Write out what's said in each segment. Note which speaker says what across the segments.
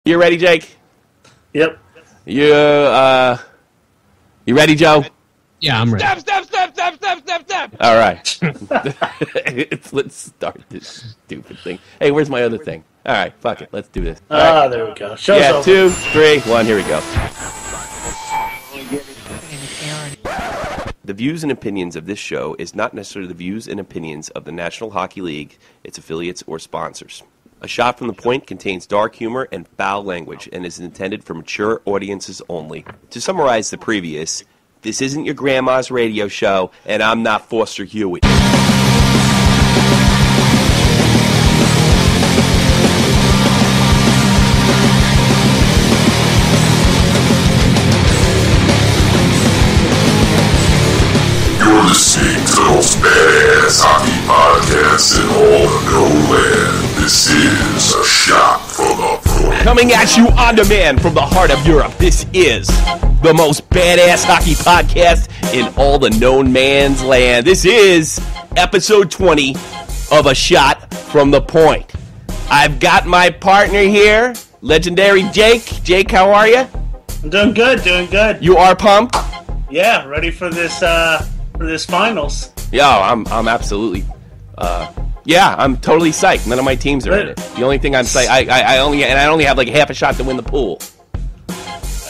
Speaker 1: You ready, Jake?
Speaker 2: Yep.
Speaker 1: You ready, Joe?
Speaker 3: Yeah, I'm ready.
Speaker 4: Step.
Speaker 1: All right. Let's start this stupid thing. Hey, where's my other thing? All right, fuck it. Let's do this. All right.
Speaker 2: There we go. Show's over.
Speaker 1: 2, 3, 1, here we go. The views and opinions of this show is not necessarily the views and opinions of the National Hockey League, its affiliates, or sponsors. A Shot from the Point contains dark humor and foul language and is intended for mature audiences only. To summarize the previous, this isn't your grandma's radio show, and I'm not Foster Hewitt.
Speaker 5: You're listening to the most badass hockey podcast in all of known land. This is A Shot from the Point.
Speaker 1: Coming at you on demand from the heart of Europe, this is the most badass hockey podcast in all the known man's land. This is episode 20 of A Shot from the Point. I've got my partner here, legendary Jake. Jake, how are you?
Speaker 2: I'm doing good.
Speaker 1: You are pumped?
Speaker 2: Yeah, ready for this finals.
Speaker 1: Yo, I'm absolutely, I'm totally psyched. None of my teams are in it. The only thing I'm psyched, I only have like half a shot to win the pool.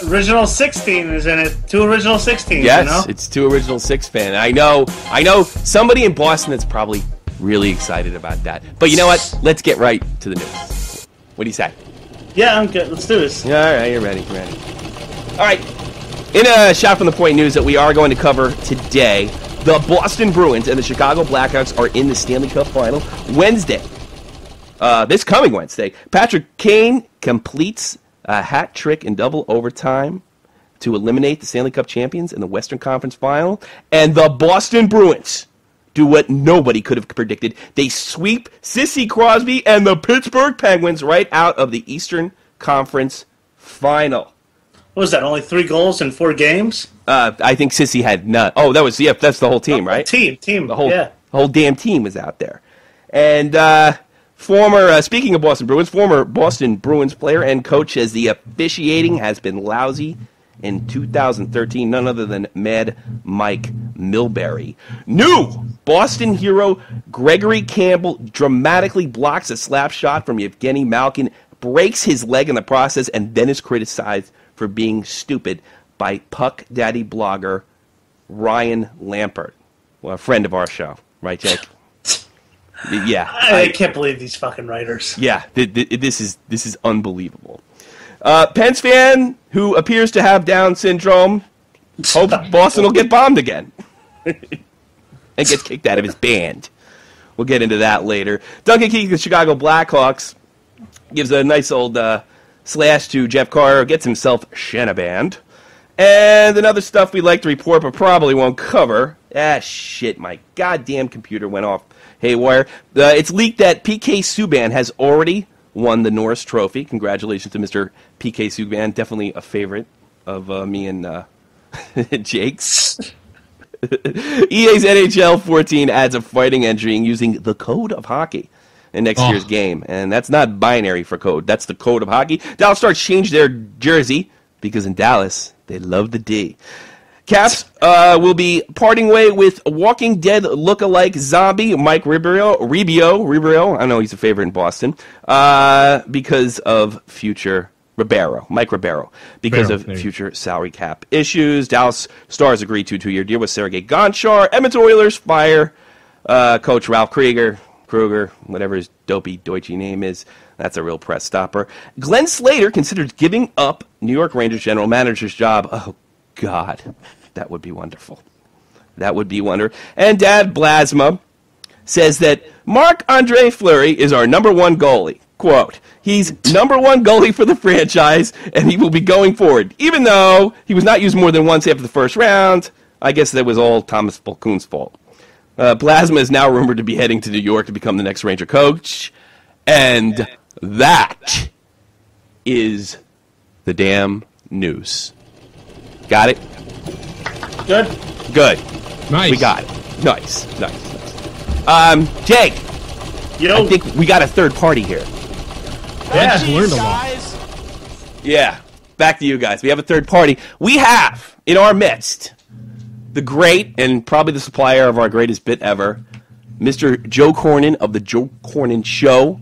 Speaker 2: Original 16 is in it. 2 original 16s,
Speaker 1: yes,
Speaker 2: you know?
Speaker 1: It's 2 original 6 fan. I know somebody in Boston that's probably really excited about that. But you know what? Let's get right to the news. What do you say?
Speaker 2: Yeah, I'm good. Let's do this.
Speaker 1: All right, you're ready. All right. In a Shot from the Point news that we are going to cover today, the Boston Bruins and the Chicago Blackhawks are in the Stanley Cup Final Wednesday. This coming Wednesday, Patrick Kane completes a hat trick in double overtime to eliminate the Stanley Cup champions in the Western Conference Final, and the Boston Bruins do what nobody could have predicted. They sweep Sissy Crosby and the Pittsburgh Penguins right out of the Eastern Conference Final.
Speaker 2: What was that, only 3 goals in 4 games?
Speaker 1: I think Sissy had none. Oh, that's the whole team, right?
Speaker 2: Team.
Speaker 1: The whole damn team was out there. And speaking of Boston Bruins, former Boston Bruins player and coach says the officiating has been lousy in 2013, none other than Mad Mike Milbury. New Boston hero Gregory Campbell dramatically blocks a slap shot from Evgeny Malkin, breaks his leg in the process, and then is criticized for being stupid by Puck Daddy blogger Ryan Lambert. Well, a friend of our show. Right, Jake? Yeah.
Speaker 2: I can't believe these fucking writers.
Speaker 1: Yeah, this is unbelievable. Pens fan who appears to have Down syndrome hopes Boston will get bombed again. And gets kicked out of his band. We'll get into that later. Duncan Keith, the Chicago Blackhawks, gives a nice old slash to Jeff Carter, gets himself shenabanned. And another stuff we like to report but probably won't cover. Shit, my goddamn computer went off haywire. It's leaked that PK Subban has already won the Norris Trophy. Congratulations to Mr. PK Subban. Definitely a favorite of me and Jake's. EA's NHL 14 adds a fighting entry using the code of hockey in next year's game. And that's not binary for code. That's the code of hockey. Dallas Stars changed their jersey because in Dallas, they love the D. Caps will be parting way with Walking Dead look-alike zombie Mike Ribio. I know he's a favorite in Boston because of future Mike Ribeiro, because of future salary cap issues. Dallas Stars agreed to a 2-year deal with Sergei Gonchar. Edmonton Oilers fire coach Ralph Kruger, whatever his dopey Deutsche name is. That's a real press stopper. Glenn Slater considers giving up New York Rangers general manager's job. Oh, God, that would be wonderful. That would be wonderful. And Dad Blasma says that Marc-Andre Fleury is our number 1 goalie. Quote, he's number 1 goalie for the franchise, and he will be going forward. Even though he was not used more than once after the first round, I guess that was all Thomas Falcoon's fault. Blasma is now rumored to be heading to New York to become the next Ranger coach. And that is the damn news. Got it?
Speaker 2: Good.
Speaker 3: Nice.
Speaker 1: We got it. Nice. Jake.
Speaker 2: Yo.
Speaker 1: I think we got a third party here.
Speaker 3: I just learned a lot.
Speaker 4: Guys,
Speaker 1: Yeah, back to you guys. We have a third party. We have, in our midst, the great and probably the supplier of our greatest bit ever, Mr. Joe Cornyn of the Joe Cornyn Show.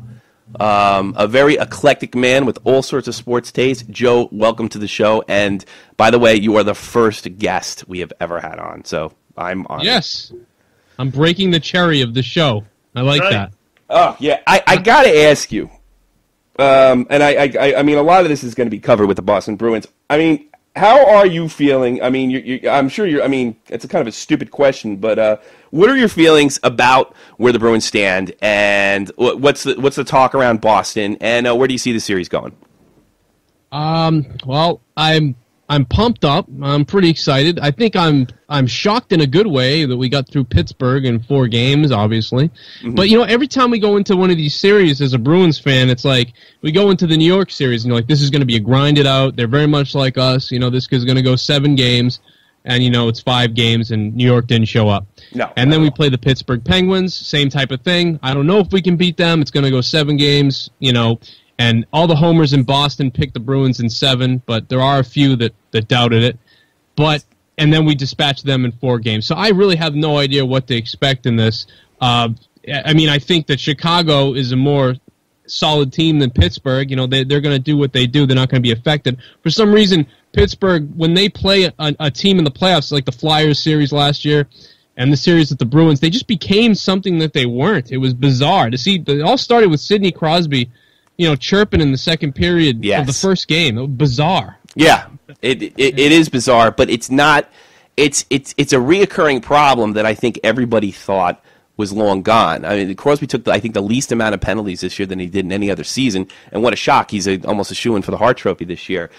Speaker 1: A very eclectic man with all sorts of sports tastes. Joe, welcome to the show. And by the way, you are the first guest we have ever had on, so I'm honored.
Speaker 3: Yes. I'm breaking the cherry of the show. I like that.
Speaker 1: Oh, yeah. I got to ask you, and I mean, a lot of this is going to be covered with the Boston Bruins. I mean, how are you feeling? I mean, I'm sure you're. I mean, it's a kind of a stupid question, but what are your feelings about where the Bruins stand, and what's the talk around Boston, and where do you see the series going?
Speaker 3: Well, I'm pumped up. I'm pretty excited. I think I'm shocked in a good way that we got through Pittsburgh in 4 games, obviously. Mm-hmm. But, every time we go into one of these series as a Bruins fan, it's like we go into the New York series and this is going to be a grinded out. They're very much like us. This is going to go 7 games, and, it's 5 games, and New York didn't show up.
Speaker 1: No.
Speaker 3: And then we play the Pittsburgh Penguins, same type of thing. I don't know if we can beat them. It's going to go 7 games, And all the homers in Boston picked the Bruins in 7, but there are a few that doubted it. And then we dispatched them in 4 games. So I really have no idea what to expect in this. I think that Chicago is a more solid team than Pittsburgh. They're going to do what they do. They're not going to be affected. For some reason, Pittsburgh, when they play a team in the playoffs, like the Flyers series last year, and the series with the Bruins, they just became something that they weren't. It was bizarre to see. It all started with Sidney Crosby, chirping in the second period of the first game. It was bizarre.
Speaker 1: Yeah, it is bizarre, but it's not. It's a reoccurring problem that I think everybody thought was long gone. I mean, Crosby took I think the least amount of penalties this year than he did in any other season, and what a shock! He's almost a shoo-in for the Hart Trophy this year.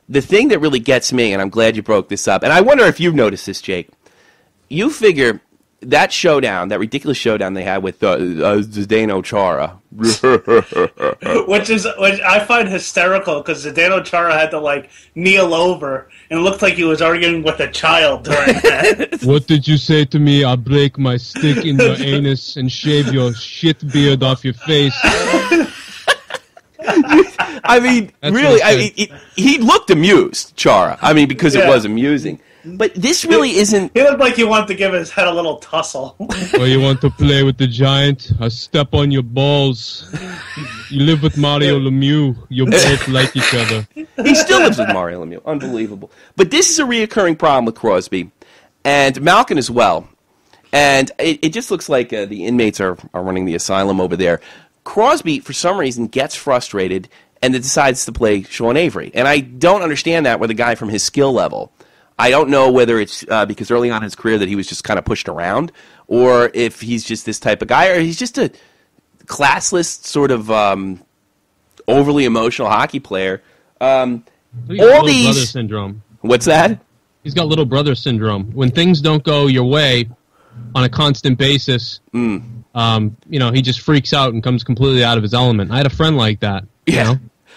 Speaker 1: The thing that really gets me, and I'm glad you broke this up, and I wonder if you've noticed this, Jake. You figure that showdown, that ridiculous showdown they had with Zdeno Chara,
Speaker 2: which I find hysterical because Zdeno Chara had to kneel over and it looked like he was arguing with a child during that.
Speaker 3: What did you say to me? I'll break my stick in your anus and shave your shit beard off your face.
Speaker 1: I mean, that's really, he looked amused, Chara. I mean, because it was amusing. But this really isn't...
Speaker 2: He looked like he wanted to give his head a little tussle.
Speaker 3: Oh, you want to play with the giant? I step on your balls. You live with Mario Lemieux. You both like each other.
Speaker 1: He still lives with Mario Lemieux. Unbelievable. But this is a reoccurring problem with Crosby. And Malkin as well. And it just looks like the inmates are running the asylum over there. Crosby, for some reason, gets frustrated and decides to play Sean Avery. And I don't understand that with a guy from his skill level. I don't know whether it's because early on in his career that he was just kind of pushed around, or if he's just this type of guy, or he's just a classless sort of overly emotional hockey player.
Speaker 3: All these brother syndrome.
Speaker 1: What's that?
Speaker 3: He's got little brother syndrome. When things don't go your way on a constant basis, he just freaks out and comes completely out of his element. I had a friend like that.
Speaker 1: Yeah.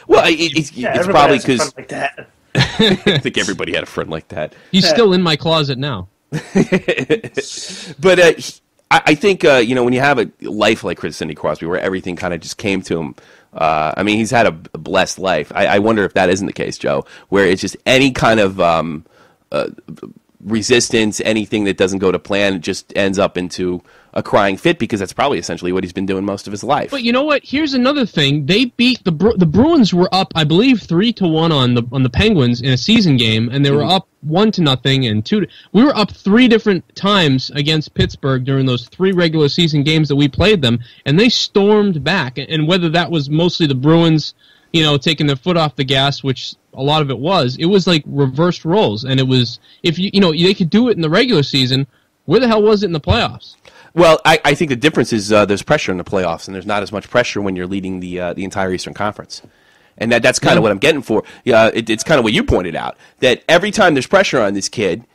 Speaker 1: Well, it's probably because.
Speaker 2: Like that.
Speaker 1: I think everybody had a friend like that.
Speaker 3: He's still in my closet now.
Speaker 1: But I think, when you have a life like Sidney Crosby where everything kind of just came to him, he's had a blessed life. I wonder if that isn't the case, Joe, where it's just any kind of resistance, anything that doesn't go to plan, just ends up into a crying fit, because that's probably essentially what he's been doing most of his life.
Speaker 3: But you know what? Here's another thing. They beat the Bruins were up, I believe, 3-1 on the Penguins in a season game, and they were up 1-0 and 2. We were up 3 different times against Pittsburgh during those 3 regular season games that we played them, and they stormed back. And whether that was mostly the Bruins, taking their foot off the gas, which a lot of it was like reversed roles. And it was, if they could do it in the regular season, where the hell was it in the playoffs?
Speaker 1: Well, I think the difference is there's pressure in the playoffs, and there's not as much pressure when you're leading the entire Eastern Conference. And that's kind of what I'm getting for. It's kind of what you pointed out, that every time there's pressure on this kid,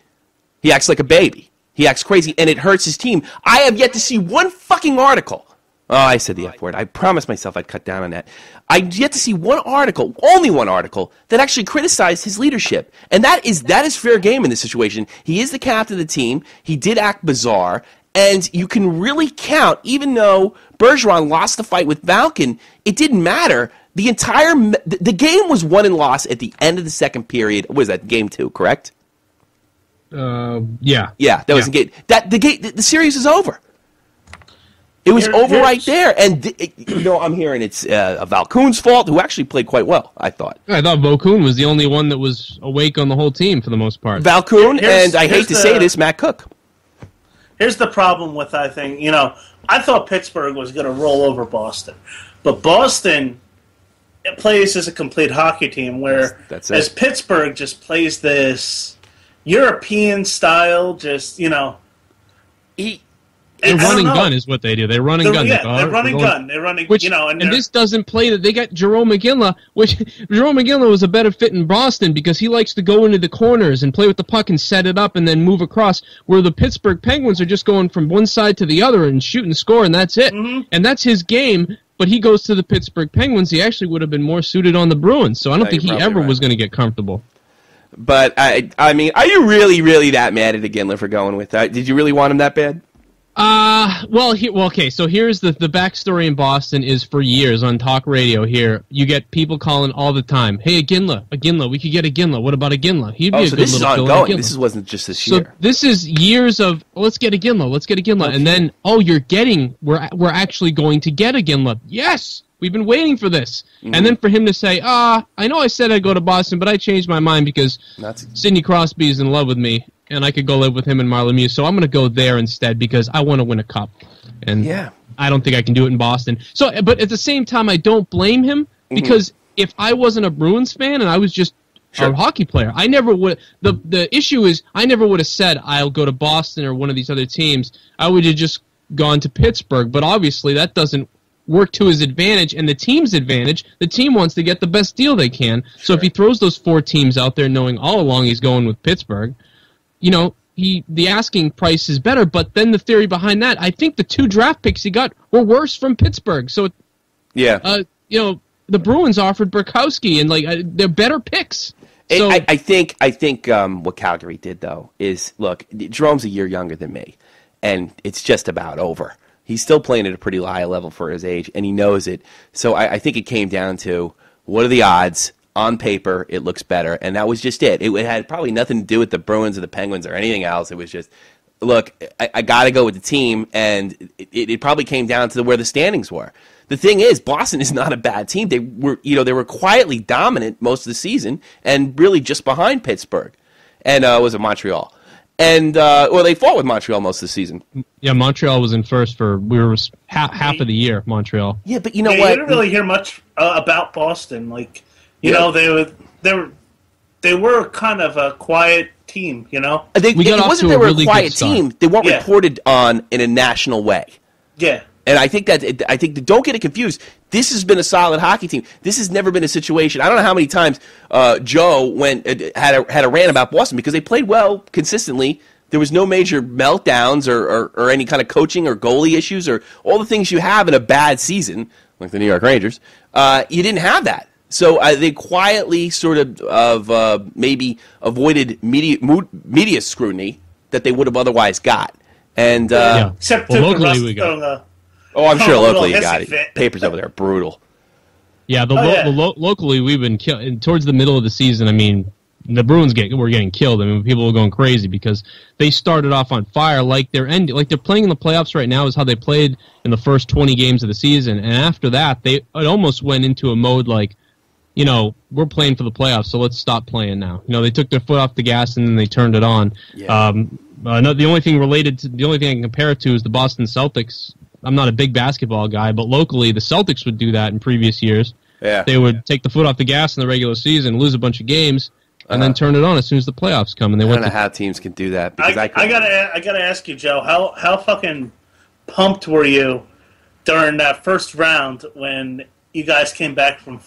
Speaker 1: he acts like a baby. He acts crazy, and it hurts his team. I have yet to see one fucking article. Oh, I said the F word. I promised myself I'd cut down on that. I've yet to see one article, only one article, that actually criticized his leadership. And that is fair game in this situation. He is the captain of the team. He did act bizarre. And you can really count, even though Bergeron lost the fight with Malkin, it didn't matter. the game was won and lost at the end of the second period. What was that, game 2, correct?
Speaker 3: Yeah.
Speaker 1: Yeah, that was the game. The series is over. It was over right there. And, I'm hearing it's Valkoon's fault, who actually played quite well, I thought.
Speaker 3: I thought Valkoon was the only one that was awake on the whole team for the most part.
Speaker 1: Valkoon, and I hate to say this, Matt Cook.
Speaker 2: Here's the problem with that thing. I thought Pittsburgh was going to roll over Boston. But Boston plays as a complete hockey team, where as Pittsburgh just plays this European style,
Speaker 3: They run and gun is what they do. They run and gun.
Speaker 2: Yeah, they're running gun. They're running, and
Speaker 3: this doesn't play that. They got Jerome McGinley, which Jerome McGinley was a better fit in Boston because he likes to go into the corners and play with the puck and set it up and then move across, where the Pittsburgh Penguins are just going from one side to the other and shoot and score, and that's it. Mm-hmm. And that's his game, but he goes to the Pittsburgh Penguins. He actually would have been more suited on the Bruins, so I don't think he ever was going to get comfortable.
Speaker 1: But, I mean, are you really, really that mad at McGinley for going with that? Did you really want him that bad?
Speaker 3: Okay, so here's the backstory in Boston is for years on talk radio here, you get people calling all the time, hey, Iginla, we could get Iginla. What about Iginla? He'd be a good
Speaker 1: this
Speaker 3: little
Speaker 1: is ongoing. This wasn't just this year.
Speaker 3: So this is years of, let's get Iginla. Okay. And then, we're actually going to get Iginla. Yes! We've been waiting for this. Mm-hmm. And then for him to say, I know I said I'd go to Boston, but I changed my mind because Sidney Crosby is in love with me, and I could go live with him and Marlon Muse, so I'm going to go there instead because I want to win a cup. And I don't think I can do it in Boston. So, but at the same time, I don't blame him because if I wasn't a Bruins fan and I was just a hockey player, I never would. The issue is I never would have said I'll go to Boston or one of these other teams. I would have just gone to Pittsburgh, but obviously that doesn't work to his advantage and the team's advantage. The team wants to get the best deal they can. So if he throws those 4 teams out there knowing all along he's going with Pittsburgh, the asking price is better, but then the theory behind that, I think the 2 draft picks he got were worse from Pittsburgh. So, the Bruins offered Burkowski, and they're better picks. So,
Speaker 1: I think what Calgary did though is look, Jerome's a year younger than me, and it's just about over. He's still playing at a pretty high level for his age, and he knows it. So I think it came down to what are the odds. On paper, it looks better, and that was just it. It had probably nothing to do with the Bruins or the Penguins or anything else. It was just, look, I got to go with the team, and it probably came down to where the standings were. The thing is, Boston is not a bad team. They were quietly dominant most of the season, and really just behind Pittsburgh, and was it Montreal? And they fought with Montreal most of the season.
Speaker 3: Yeah, Montreal was in first for half of the year. Montreal.
Speaker 1: Yeah, but you know what?
Speaker 2: You didn't really hear much about Boston, they were kind of a quiet team,
Speaker 1: It wasn't they were a quiet team. They weren't reported on in a national way. Yeah. And I think don't get it confused. This has been a solid hockey team. This has never been a situation. I don't know how many times Joe had a rant about Boston because they played well consistently. There was no major meltdowns or any kind of coaching or goalie issues or all the things you have in a bad season, like the New York Rangers. You didn't have that. So they quietly sort of maybe avoided media scrutiny that they would have otherwise got. And
Speaker 2: except locally we got.
Speaker 1: I'm sure locally you got it. Papers over there are brutal.
Speaker 3: Yeah, locally we've been killed towards the middle of the season. I mean, the Bruins were getting killed. I mean, people were going crazy because they started off on fire like they're playing in the playoffs right now is how they played in the first 20 games of the season, and after that it almost went into a mode like, we're playing for the playoffs, so let's stop playing now. They took their foot off the gas and then they turned it on. Yeah. The only thing I can compare it to is the Boston Celtics. I'm not a big basketball guy, but locally the Celtics would do that in previous years. Yeah. They would take the foot off the gas in the regular season, lose a bunch of games, and then turn it on as soon as the playoffs come. And
Speaker 1: I don't know how teams can do that. Because
Speaker 2: I gotta ask you, Joe, how fucking pumped were you during that first round when you guys came back from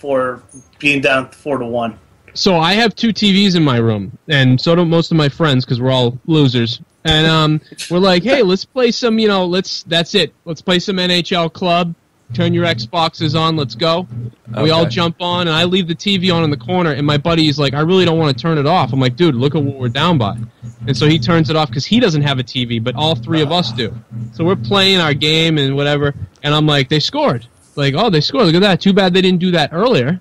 Speaker 2: being down 4-1?
Speaker 3: So I have 2 TVs in my room, and so do most of my friends because we're all losers. And we're like, hey, let's play some, that's it. Let's play some NHL Club. Turn your Xboxes on. Let's go. Okay. We all jump on, and I leave the TV on in the corner, and my buddy's like, I really don't want to turn it off. I'm like, dude, look at what we're down by. And so he turns it off because he doesn't have a TV, but all 3 of us do. So we're playing our game and whatever, and I'm like, they scored. Like, oh, they scored. Look at that. Too bad they didn't do that earlier.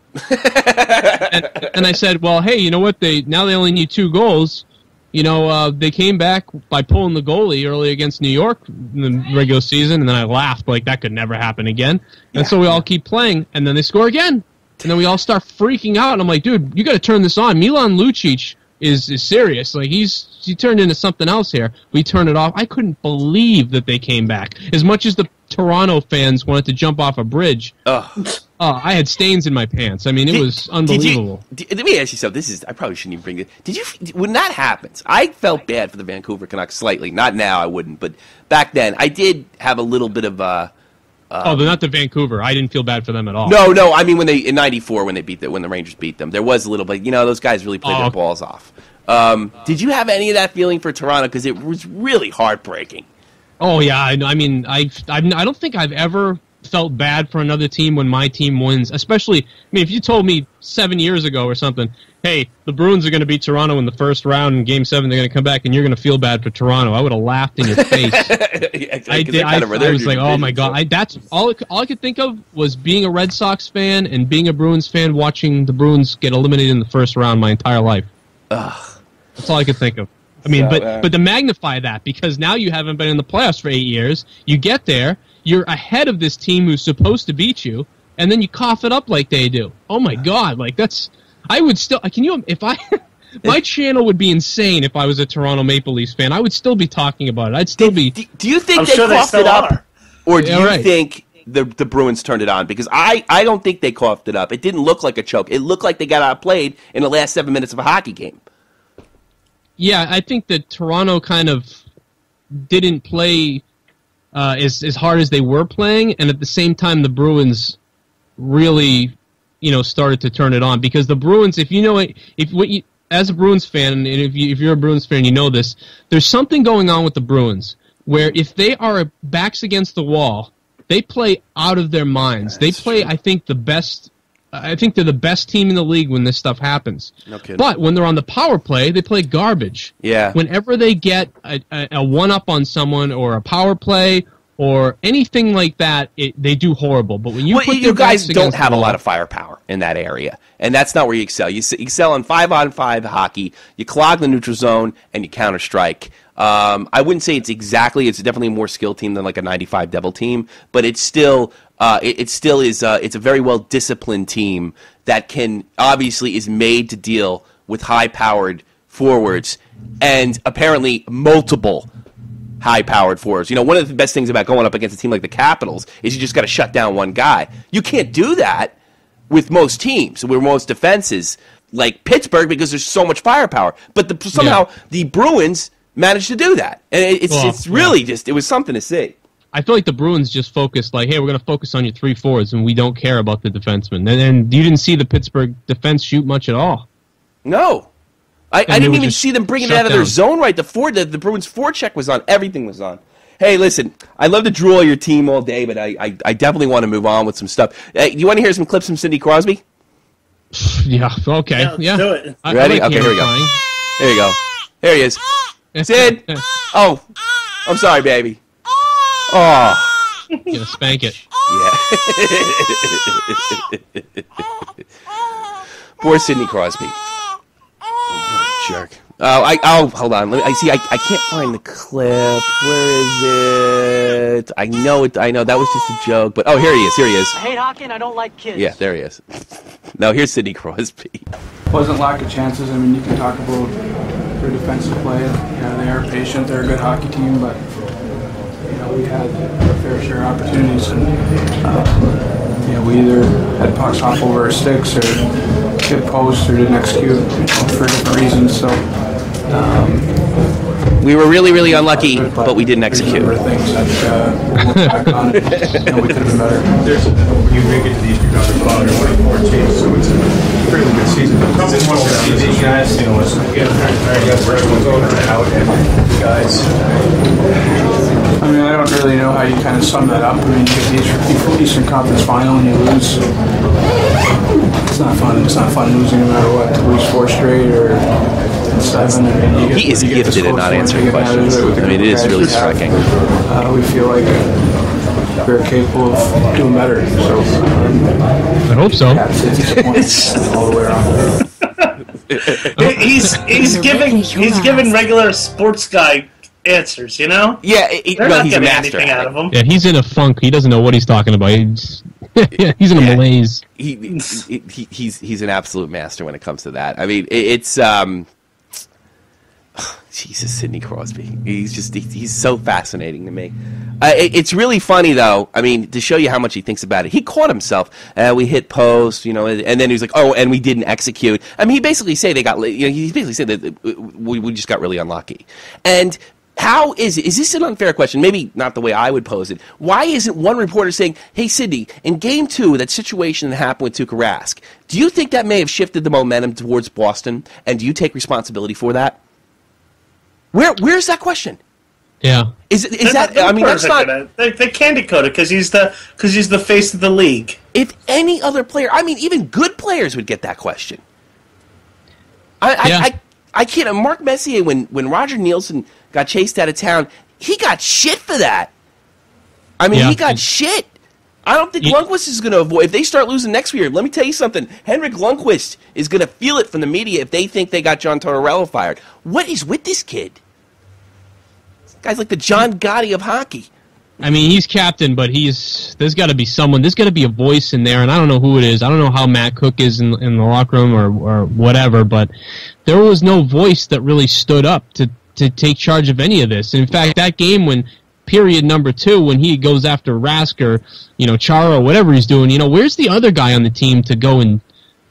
Speaker 3: and I said, well, hey, you know what? Now they only need 2 goals. They came back by pulling the goalie early against New York in the regular season, and then I laughed like that could never happen again. And so we all keep playing, and then they score again. And then we all start freaking out, and I'm like, dude, you got to turn this on. Milan Lucic is serious. Like, he turned into something else here. We turned it off. I couldn't believe that they came back. As much as the Toronto fans wanted to jump off a bridge, I had stains in my pants. I mean, it was unbelievable.
Speaker 1: Let me ask you something. I probably shouldn't even bring it. When that happens, I felt bad for the Vancouver Canucks slightly. Not now, I wouldn't, but back then, I did have a little bit of
Speaker 3: they're not the Vancouver. I didn't feel bad for them at all.
Speaker 1: No. I mean, in '94 when the Rangers beat them, there was a little bit. Those guys really played their balls off. Did you have any of that feeling for Toronto? Because it was really heartbreaking.
Speaker 3: Oh yeah, I mean, I don't think I've ever felt bad for another team when my team wins. Especially, I mean, if you told me 7 years ago or something, hey, the Bruins are going to beat Toronto in the first round in Game 7, they're going to come back and you're going to feel bad for Toronto, I would have laughed in your face. I was like, oh my god, that's all I could think of was being a Red Sox fan and being a Bruins fan, watching the Bruins get eliminated in the first round my entire life.
Speaker 1: Ugh.
Speaker 3: That's all I could think of. I mean, but to magnify that, because now you haven't been in the playoffs for 8 years, you get there, you're ahead of this team who's supposed to beat you, and then you cough it up like they do. Oh my god, like I would still, my channel would be insane if I was a Toronto Maple Leafs fan. I would still be talking about it. I'd still be.
Speaker 1: Do you think they coughed it up? Or do you think the Bruins turned it on? Because I don't think they coughed it up. It didn't look like a choke. It looked like they got outplayed in the last 7 minutes of a hockey game.
Speaker 3: Yeah, I think that Toronto kind of didn't play as hard as they were playing, and at the same time, the Bruins really, started to turn it on. Because the Bruins, as a Bruins fan, and if you're a Bruins fan, you know this. There's something going on with the Bruins where if they are backs against the wall, they play out of their minds. They play, true. I think they're the best team in the league when this stuff happens.
Speaker 1: No kidding.
Speaker 3: But when they're on the power play, they play garbage.
Speaker 1: Yeah.
Speaker 3: Whenever they get a one-up on someone or a power play or anything like that, they do horrible. But when you
Speaker 1: guys don't have a lot of firepower in that area, and that's not where you excel. You excel on 5-on-5 hockey. You clog the neutral zone and you counter-strike. I wouldn't say it's definitely a more skilled team than like a 95 Devil team, but it's still is it's a very well disciplined team that obviously is made to deal with high powered forwards and apparently multiple high powered forwards. One of the best things about going up against a team like the Capitals is you just got to shut down one guy. You can't do that with most teams, with most defenses like Pittsburgh because there's so much firepower. But somehow the Bruins managed to do that. And it's really just, it was something to see.
Speaker 3: I feel like the Bruins just focused like, hey, we're going to focus on your 3 forwards, and we don't care about the defensemen. And you didn't see the Pittsburgh defense shoot much at all.
Speaker 1: No. I didn't even see them bringing it out of their zone right. The Bruins forecheck was on. Everything was on. Hey, listen, I love to drool your team all day, but I definitely want to move on with some stuff. You want to hear some clips from Sidney Crosby?
Speaker 3: Yeah, okay.
Speaker 2: Yeah, do it.
Speaker 1: Ready? Okay, here we go. Here you go. Here he is. Sid! Oh, I'm sorry, baby. Oh.
Speaker 3: Gonna spank it.
Speaker 1: Yeah. Poor Sidney Crosby. Oh, jerk. Hold on. I can't find the clip. Where is it? I know that was just a joke, but here he is.
Speaker 6: I hate hockey and I don't like kids.
Speaker 1: Yeah, there he is. Now here's Sidney Crosby.
Speaker 7: Wasn't lack of chances. I mean, you can talk about their defensive play. They are patient. They're a good hockey team, but we had a fair share of opportunities, and we either had pucks hop over our sticks or hit posts or didn't execute for different reasons. So
Speaker 1: we were really, really unlucky, but we didn't execute.
Speaker 7: There are things that we'll back on it. We could have been better.
Speaker 8: You make it to the Eastern Conference Final 24 teams, so it's a fairly good season. Tell me more about these guys.
Speaker 7: I mean, I don't really know how you kind of sum that up. I mean, you get the Eastern Conference Final and you lose. It's not fun. It's not fun losing no matter what. To lose 4 straight or 7. I mean,
Speaker 1: he is gifted at not answering questions. I mean, it is really striking.
Speaker 7: We feel like very capable of doing better. So
Speaker 3: I hope so.
Speaker 7: It's disappointing all the way around.
Speaker 2: he's giving regular sports guy answers, you know?
Speaker 1: Yeah,
Speaker 2: they're not getting anything out of him.
Speaker 3: Yeah, he's in a funk. He doesn't know what he's talking about. He's in a malaise.
Speaker 1: He's an absolute master when it comes to that. I mean, it's Jesus, Sidney Crosby. He's so fascinating to me. It's really funny though. I mean, to show you how much he thinks about it, he caught himself. We hit post, and then he was like, "Oh, and we didn't execute." I mean, he basically said he basically said that we just got really unlucky. And how is this an unfair question? Maybe not the way I would pose it. Why isn't one reporter saying, "Hey, Sidney, in Game 2, that situation that happened with Tuukka Rask, do you think that may have shifted the momentum towards Boston? And do you take responsibility for that?" Where's that question?
Speaker 3: Yeah.
Speaker 2: Is that? I mean, that's not. They candy coat it because he's the face of the league.
Speaker 1: If any other player, I mean, even good players would get that question. I can't. Mark Messier, when Roger Nielsen got chased out of town, he got shit for that. I mean, he got shit. I don't think Lundqvist is going to avoid. If they start losing next year, let me tell you something. Henrik Lundqvist is going to feel it from the media if they think they got John Tortorella fired. What is with this kid? This guy's like the John Gotti of hockey.
Speaker 3: I mean, he's captain, but there's got to be someone. There's got to be a voice in there, and I don't know who it is. I don't know how Matt Cook is in the locker room or whatever, but there was no voice that really stood up to take charge of any of this. And in fact, that game when period number 2, when he goes after Rask or, Chara, whatever he's doing, where's the other guy on the team to go and,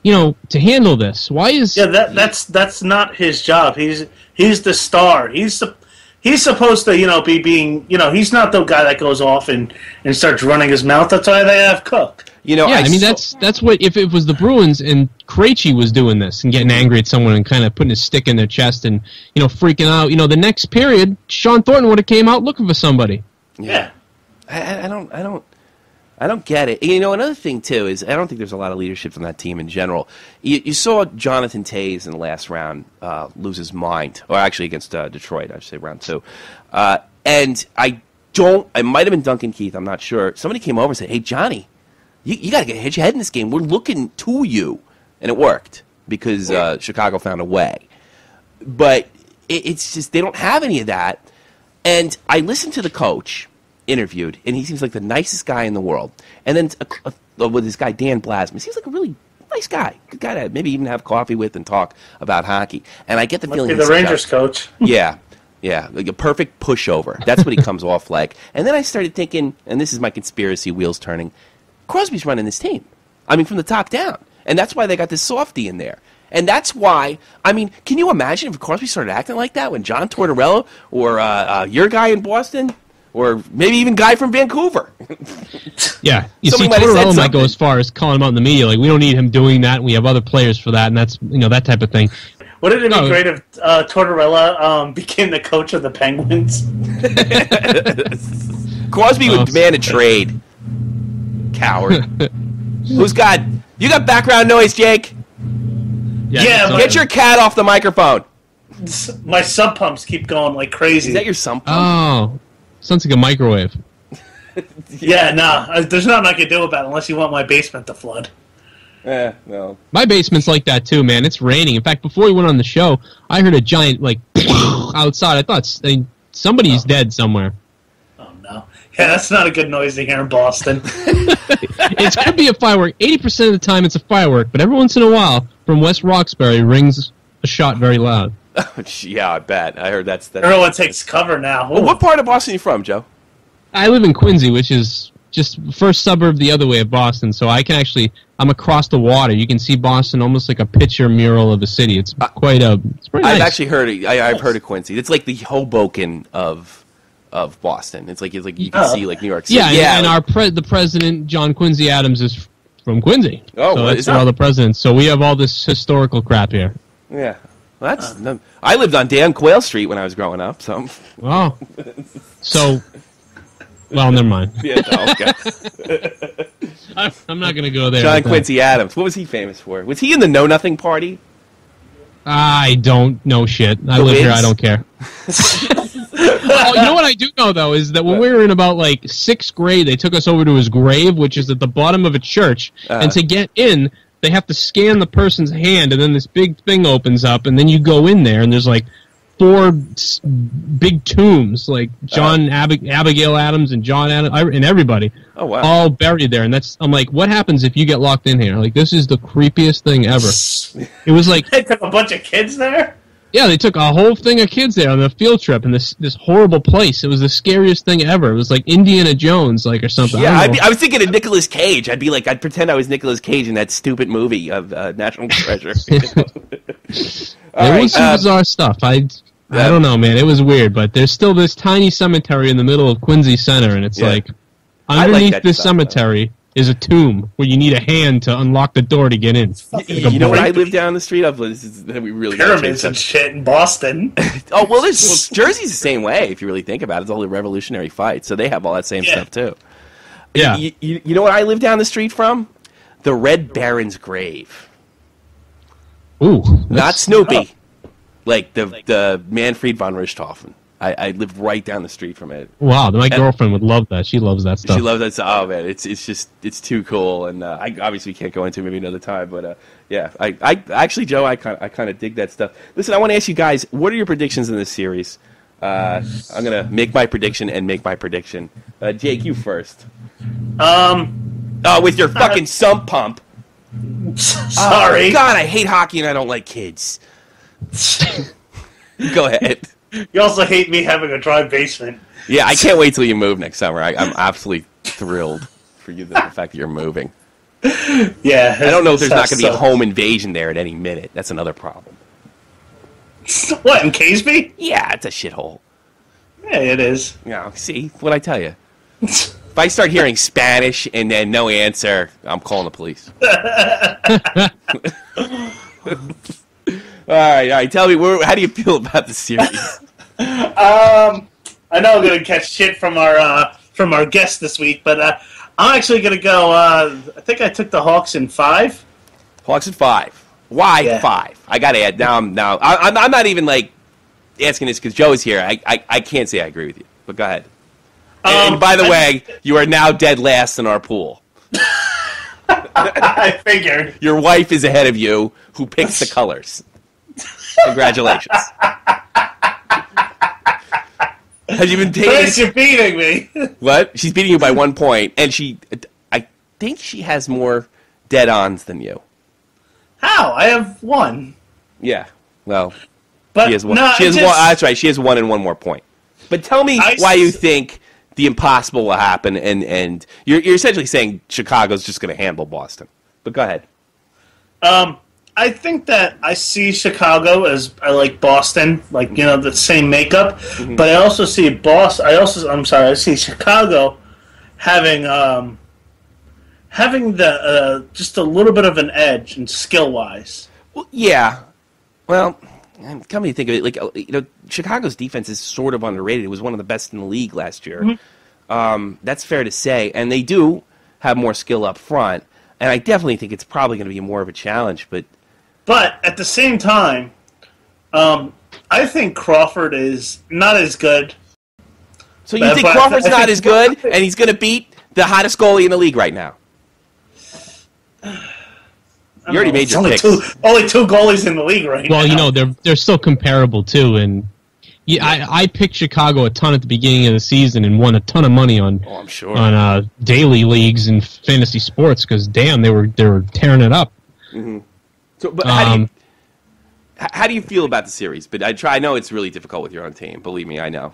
Speaker 3: to handle this? Why is...
Speaker 2: Yeah, that's not his job. He's the star. He's supposed to, be being, he's not the guy that goes off and starts running his mouth. That's why they have Cook.
Speaker 3: That's what, if it was the Bruins and Krejci was doing this and getting angry at someone and kind of putting his stick in their chest and, freaking out, the next period, Sean Thornton would have came out looking for somebody.
Speaker 2: Yeah.
Speaker 1: I don't get it. Another thing, too, is I don't think there's a lot of leadership from that team in general. You saw Jonathan Toews in the last round lose his mind, or actually against Detroit, I should say, round 2. And I might have been Duncan Keith, I'm not sure. Somebody came over and said, "Hey, Johnny, you got to hit your head in this game. We're looking to you." And it worked because Chicago found a way. But it's just they don't have any of that. And I listened to the coach interviewed, and he seems like the nicest guy in the world. And then with this guy, Dan Blasman, he seems like a really nice guy. Good guy to maybe even have coffee with and talk about hockey. And I get the feeling
Speaker 2: he's the Rangers coach.
Speaker 1: Yeah, like a perfect pushover. That's what he comes off like. And then I started thinking, and this is my conspiracy wheels turning, Crosby's running this team. I mean, from the top down. And that's why they got this softy in there. And that's why, I mean, can you imagine if Crosby started acting like that when John Tortorella or your guy in Boston or maybe even guy from Vancouver?
Speaker 3: Yeah. You see, Tortorella might go as far as calling him out in the media, like, we don't need him doing that, and we have other players for that, and that's, that type of thing.
Speaker 2: Wouldn't it be great if Tortorella became the coach of the Penguins?
Speaker 1: Crosby would demand a trade. Coward. You got background noise, Jake?
Speaker 2: Yeah,
Speaker 1: get your cat off the microphone.
Speaker 2: My sump pumps keep going like crazy.
Speaker 1: Is that your sump pump?
Speaker 3: Oh, sounds like a microwave.
Speaker 2: Yeah, there's nothing I can do about it unless you want my basement to flood.
Speaker 1: No.
Speaker 3: My basement's like that too, man. It's raining. In fact, before we went on the show, I heard a giant, outside. I thought somebody's dead somewhere.
Speaker 2: Yeah, that's not a good noise to hear in Boston.
Speaker 3: It could be a firework. 80% of the time it's a firework, but every once in a while, from West Roxbury, rings a shot very loud.
Speaker 1: Yeah, I bet. I heard that's...
Speaker 2: Everyone takes cover now.
Speaker 1: Well, what part of Boston are you from, Joe?
Speaker 3: I live in Quincy, which is just first suburb the other way of Boston, so I can actually... I'm across the water. You can see Boston almost like a picture mural of the city. It's it's pretty nice.
Speaker 1: I've actually heard it. I've heard of Quincy. It's like the Hoboken of Boston. It's like you can see like New York City.
Speaker 3: Yeah, and the president, John Quincy Adams, is from Quincy.
Speaker 1: Oh,
Speaker 3: so that's where all the presidents. So we have all this historical crap here.
Speaker 1: Yeah. Well, I lived on Dan Quayle Street when I was growing up, so...
Speaker 3: Oh. Well, never mind.
Speaker 1: Yeah, okay.
Speaker 3: I'm not going to go there.
Speaker 1: John Quincy Adams. What was he famous for? Was he in the Know Nothing Party?
Speaker 3: I don't know shit. I live here. I don't care. Oh, you know what I do know, though, is that when we were in about, like, 6th grade, they took us over to his grave, which is at the bottom of a church, and to get in, they have to scan the person's hand, and then this big thing opens up, and then you go in there, and there's, like, 4 big tombs, like Abigail Adams and John Adams, and everybody.
Speaker 1: Oh, wow.
Speaker 3: All buried there, and I'm like, what happens if you get locked in here? Like, this is the creepiest thing ever. It was like...
Speaker 2: They took a bunch of kids there?
Speaker 3: Yeah, they took a whole thing of kids there on a field trip in this horrible place. It was the scariest thing ever. It was like Indiana Jones, like, or something.
Speaker 1: Yeah, I was thinking of Nicolas Cage. I'd pretend I was Nicolas Cage in that stupid movie of National Treasure.
Speaker 3: There was some bizarre stuff. I don't know, man. It was weird, but there's still this tiny cemetery in the middle of Quincy Center, and it's like underneath this cemetery is a tomb where you need a hand to unlock the door to get in.
Speaker 1: You know what I live down the street of? We really
Speaker 2: pyramids and shit in Boston.
Speaker 1: Oh, well, Jersey's the same way, if you really think about it. It's all the Revolutionary fight, so they have all that same stuff, too.
Speaker 3: Yeah.
Speaker 1: You know what I live down the street from? The Red Baron's grave.
Speaker 3: Ooh.
Speaker 1: Not Snoopy. Like the Manfred von Richthofen. I live right down the streat from it.
Speaker 3: Wow, my girlfriend would love that. She loves that stuff.
Speaker 1: She loves that stuff. Oh man, it's too cool, and I obviously can't go into it maybe another time, but yeah, I actually, Joe, I kind of dig that stuff. Listen, I want to ask you guys, what are your predictions in this series? I'm gonna make my prediction and make my prediction. Jake, you first. With your fucking sump pump.
Speaker 2: Sorry.
Speaker 1: Oh, God, I hate hockey and I don't like kids. Go ahead.
Speaker 2: You also hate me having a dry basement.
Speaker 1: Yeah, I can't wait till you move next summer. I'm absolutely thrilled for you, the fact that you're moving.
Speaker 2: Yeah.
Speaker 1: I don't know if there's not going to be a home invasion there at any minute. That's another problem.
Speaker 2: What, in Caseby?
Speaker 1: Yeah, it's a shithole.
Speaker 2: Yeah, it is.
Speaker 1: Yeah, see, what'd I tell you? If I start hearing Spanish and then no answer, I'm calling the police. All right. Tell me, how do you feel about the series?
Speaker 2: I know I'm gonna catch shit from our guest this week, but I'm actually gonna go. I think I took the Hawks in 5.
Speaker 1: Hawks in 5. Why 5? I gotta add I'm not even like asking this because Joe is here. I can't say I agree with you, but go ahead. And by the way, you are now dead last in our pool.
Speaker 2: I figured.
Speaker 1: Your wife is ahead of you, who picks the colors. Congratulations. Have you been taking?
Speaker 2: You're beating me.
Speaker 1: What? She's beating you by 1 point, and I think she has more dead-ons than you.
Speaker 2: How? I have 1.
Speaker 1: Yeah. Well,
Speaker 2: but
Speaker 1: she has 1.
Speaker 2: No,
Speaker 1: she has 1. That's right. She has 1 and 1 more point. But tell me why you think the impossible will happen, and you're essentially saying Chicago's just going to handle Boston. But go ahead.
Speaker 2: I think that I see Chicago as I like Boston, like, you know, the same makeup. Mm-hmm. But I also see I see Chicago having the just a little bit of an edge in skill wise.
Speaker 1: Well, yeah. Well, come to think of it, like, you know, Chicago's defense is sort of underrated. It was one of the best in the league last year. Mm-hmm. That's fair to say, and they do have more skill up front. And I definitely think it's probably going to be more of a challenge, but
Speaker 2: at the same time, I think Crawford is not as good.
Speaker 1: So you think Crawford's not as good, and he's going to beat the hottest goalie in the league right now? You already made your picks.
Speaker 2: Only 2 goalies in the league right now.
Speaker 3: Well, you know, they're still comparable, too, and yeah, I picked Chicago a ton at the beginning of the season and won a ton of money on daily leagues and fantasy sports because damn, they were tearing it up.
Speaker 1: Mm-hmm. So, but how do you feel about the series? But I know it's really difficult with your own team. Believe me, I know.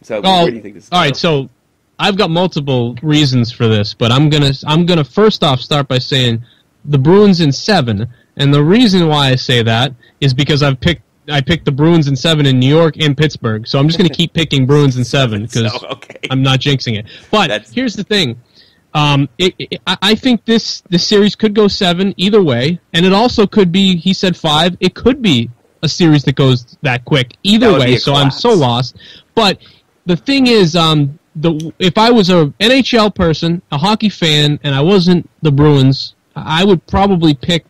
Speaker 1: So where do you think this is going?
Speaker 3: All right, so I've got multiple reasons for this, but I'm gonna first off start by saying the Bruins in 7, and the reason why I say that is because I picked the Bruins in 7 in New York and Pittsburgh, so I'm just going to keep picking Bruins in 7 because I'm not jinxing it. But here's the thing. I think this series could go 7 either way, and it also could be, he said 5, it could be a series that goes that quick either way, so I'm so lost. But the thing is, if I was a NHL person, a hockey fan, and I wasn't the Bruins, I would probably pick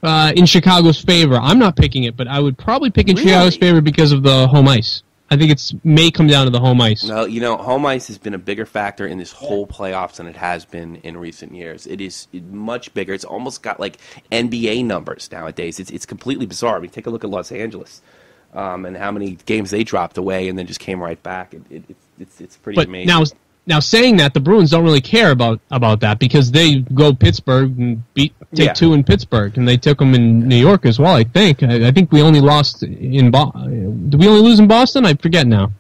Speaker 3: in Chicago's favor. I'm not picking it, but I would probably pick in Chicago's favor because of the home ice. I think it's may come down to the home ice.
Speaker 1: No, home ice has been a bigger factor in this whole playoffs than it has been in recent years. It is much bigger. It's almost got like NBA numbers nowadays. It's completely bizarre. I mean, take a look at Los Angeles and how many games they dropped away and then just came right back. It's pretty amazing.
Speaker 3: Now, saying that, the Bruins don't really care about that because they go Pittsburgh and take 2 in Pittsburgh, and they took them in New York as well, I think. I think we only lost in Boston. Did we only lose in Boston? I forget now.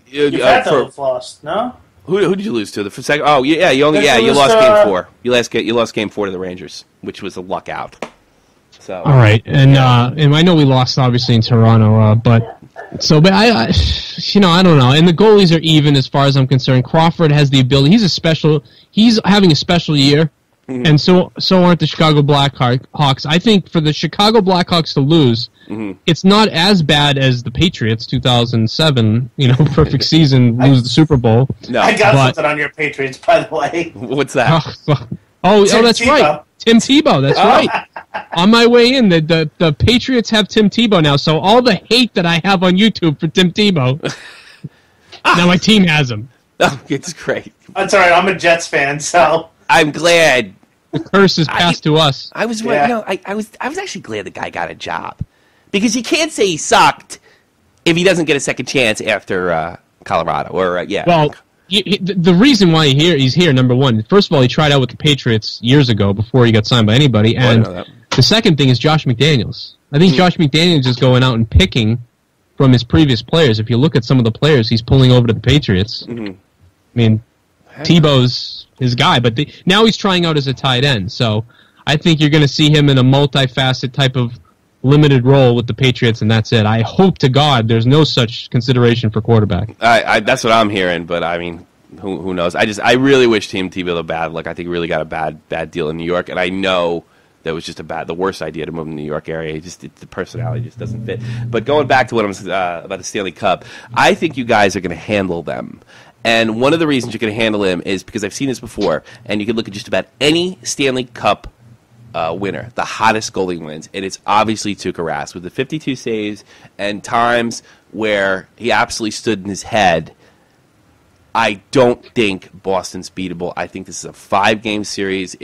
Speaker 2: You had to lost, no?
Speaker 1: Who did you lose to? The second? Oh, yeah, you lost Game 4. You lost Game 4 to the Rangers, which was a luck out. So.
Speaker 3: All right, and I know we lost, obviously, in Toronto, but I don't know. And the goalies are even as far as I'm concerned. Crawford has the ability. He's having a special year, and so aren't the Chicago Blackhawks. I think for the Chicago Blackhawks to lose, it's not as bad as the Patriots 2007. Perfect season, lose the Super Bowl.
Speaker 2: No, I got something on your Patriots, by the way.
Speaker 1: What's that?
Speaker 3: Oh, that's Tebow. Right. Tim Tebow, that's right. On my way in, the Patriots have Tim Tebow now, so all the hate that I have on YouTube for Tim Tebow, now my team has him.
Speaker 1: Oh, it's great.
Speaker 2: That's all right. I'm a Jets fan, so
Speaker 1: I'm glad.
Speaker 3: The curse is passed to us.
Speaker 1: I was actually glad the guy got a job because you can't say he sucked if he doesn't get a second chance after Colorado or
Speaker 3: Well. The reason why he's here, number one, first of all, he tried out with the Patriots years ago before he got signed by anybody, and the second thing is Josh McDaniels. I think Josh McDaniels is going out and picking from his previous players. If you look at some of the players he's pulling over to the Patriots, I mean, Tebow's his guy, but now he's trying out as a tight end, so I think you're going to see him in a multifaceted type of limited role with the Patriots, and that's it. I hope to God there's no such consideration for quarterback.
Speaker 1: That's what I'm hearing, but I mean, who knows? I really wish Tim Tebow the bad luck. I think he really got a bad deal in New York, and I know that was just the worst idea to move in the New York area. The personality just doesn't fit. But going back to what I'm about the Stanley Cup, I think you guys are going to handle them. And one of the reasons you're going to handle them is because I've seen this before, and you can look at just about any Stanley Cup winner, the hottest goalie wins, and it's obviously Tuukka Rask with the 52 saves and times where he absolutely stood in his head. I don't think Boston's beatable. I think this is a 5-game series.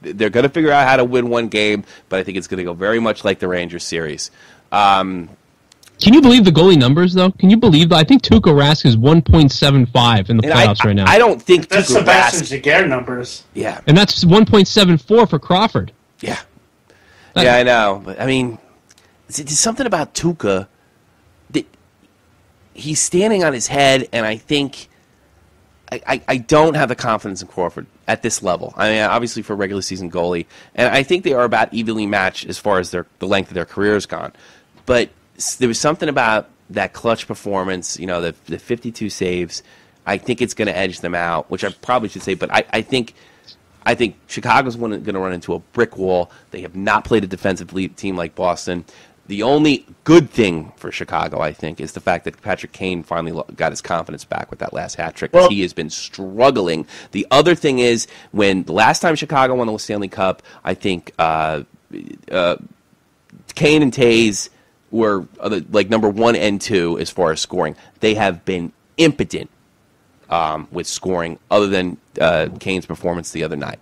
Speaker 1: They're going to figure out how to win one game, but I think it's going to go very much like the Rangers series.
Speaker 3: Can you believe the goalie numbers, though? Can you believe that? I think Tuukka Rask is 1.75 in the playoffs right now.
Speaker 1: I don't think
Speaker 2: that's Sebastian Jaguar numbers.
Speaker 1: Yeah.
Speaker 3: And that's 1.74 for Crawford.
Speaker 1: Yeah. Yeah, I know. But, I mean, there's something about Tuukka that he's standing on his head, and I think I don't have the confidence in Crawford at this level. I mean, obviously for a regular season goalie, and I think they are about evenly matched as far as the length of their career is gone. But there was something about that clutch performance, the 52 saves. I think it's going to edge them out, which I probably should say, but I think Chicago's going to run into a brick wall. They have not played a defensive team like Boston. The only good thing for Chicago, I think, is the fact that Patrick Kane finally got his confidence back with that last hat trick. Well, he has been struggling. The other thing is, when the last time Chicago won the Stanley Cup, I think Kane and Taves were number 1 and 2 as far as scoring. They have been impotent with scoring, other than Kane's performance the other night.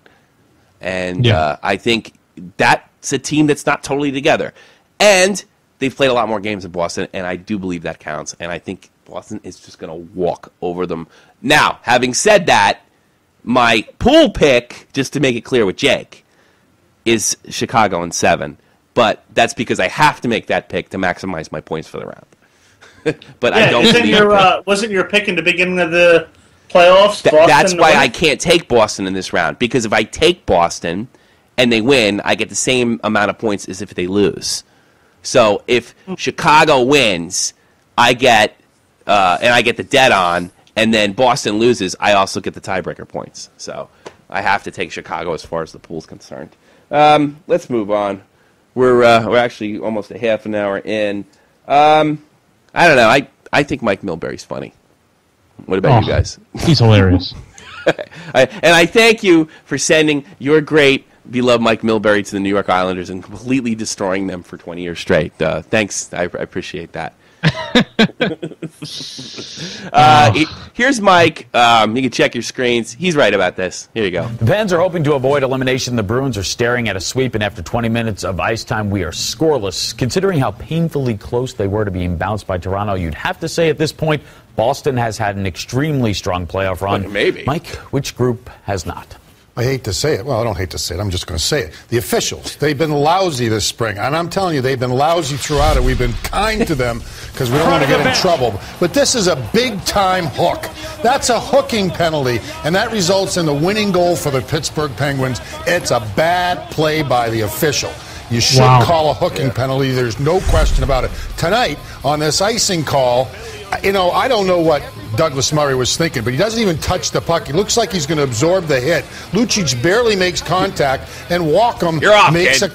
Speaker 1: And I think that's a team that's not totally together. And they've played a lot more games than Boston, and I do believe that counts. And I think Boston is just going to walk over them. Now, having said that, my pool pick, just to make it clear with Jake, is Chicago in 7. But that's because I have to make that pick to maximize my points for the round. But I don't.
Speaker 2: Wasn't your pick in the beginning of the playoffs?
Speaker 1: That's why I can't take Boston in this round, because if I take Boston and they win, I get the same amount of points as if they lose. So if Chicago wins, I get the dead on, and then Boston loses, I also get the tiebreaker points. So I have to take Chicago as far as the pool's concerned. Let's move on. We're actually almost a half an hour in. I don't know. I think Mike Milbury's funny. What about you guys?
Speaker 3: He's hilarious.
Speaker 1: And I thank you for sending your great, beloved Mike Milbury to the New York Islanders and completely destroying them for 20 years straight. Thanks. I appreciate that. Here's Mike. You can check your screens. He's right about this. Here you go.
Speaker 9: The Pens are hoping to avoid elimination. The Bruins are staring at a sweep, and after 20 minutes of ice time, we are scoreless. Considering how painfully close they were to being bounced by Toronto, you'd have to say at this point, Boston has had an extremely strong playoff run.
Speaker 1: Maybe.
Speaker 9: Mike, which group has not?
Speaker 10: I hate to say it. Well, I don't hate to say it. I'm just going to say it. The officials, they've been lousy this spring. And I'm telling you, they've been lousy throughout it. We've been kind to them because we don't want to get in trouble. But this is a big-time hook. That's a hooking penalty, and that results in the winning goal for the Pittsburgh Penguins. It's a bad play by the official. You should call a hooking penalty. There's no question about it. Tonight, on this icing call, I don't know what Douglas Murray was thinking, but he doesn't even touch the puck. He looks like he's going to absorb the hit. Lucic barely makes contact, and Walkham makes a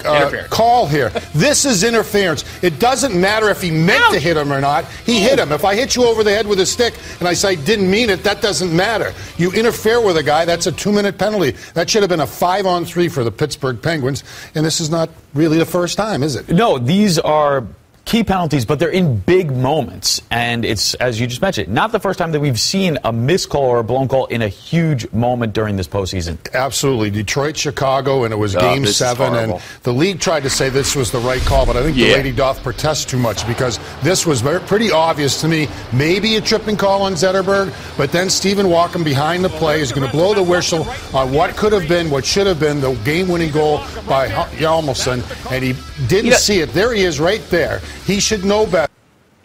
Speaker 10: call here. This is interference. It doesn't matter if he meant to hit him or not. He hit him. If I hit you over the head with a stick and I say didn't mean it, that doesn't matter. You interfere with a guy, that's a 2-minute penalty. That should have been a 5-on-3 for the Pittsburgh Penguins, and this is not really the first time, is it?
Speaker 9: No, these are key penalties, but they're in big moments. And it's, as you just mentioned, not the first time that we've seen a missed call or a blown call in a huge moment during this postseason.
Speaker 10: Absolutely. Detroit, Chicago, and it was Game 7. And the league tried to say this was the right call, but I think the lady doth protest too much because this was pretty obvious to me. Maybe a tripping call on Zetterberg, but then Stephen Walkham behind the play is going to blow the whistle on what could have been, what should have been the game-winning goal by Hjalmarsson, and he didn't see it. There he is right there. He should know better.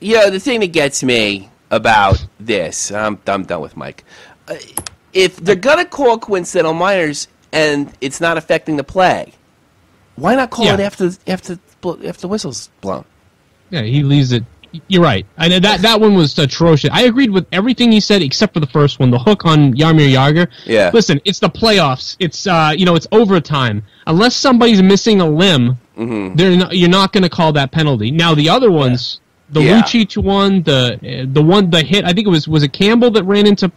Speaker 1: The thing that gets me about this, I'm done with Mike. If they're going to call coincidental minors and it's not affecting the play, why not call it after the whistle's blown?
Speaker 3: Yeah, he leaves it. You're right. That one was atrocious. I agreed with everything he said except for the first one, the hook on Jaromir Jagr.
Speaker 1: Yeah.
Speaker 3: Listen, it's the playoffs. It's it's overtime. Unless somebody's missing a limb, you're not going to call that penalty. Now the other ones, the Lucic one, the hit. I think it was Campbell that ran into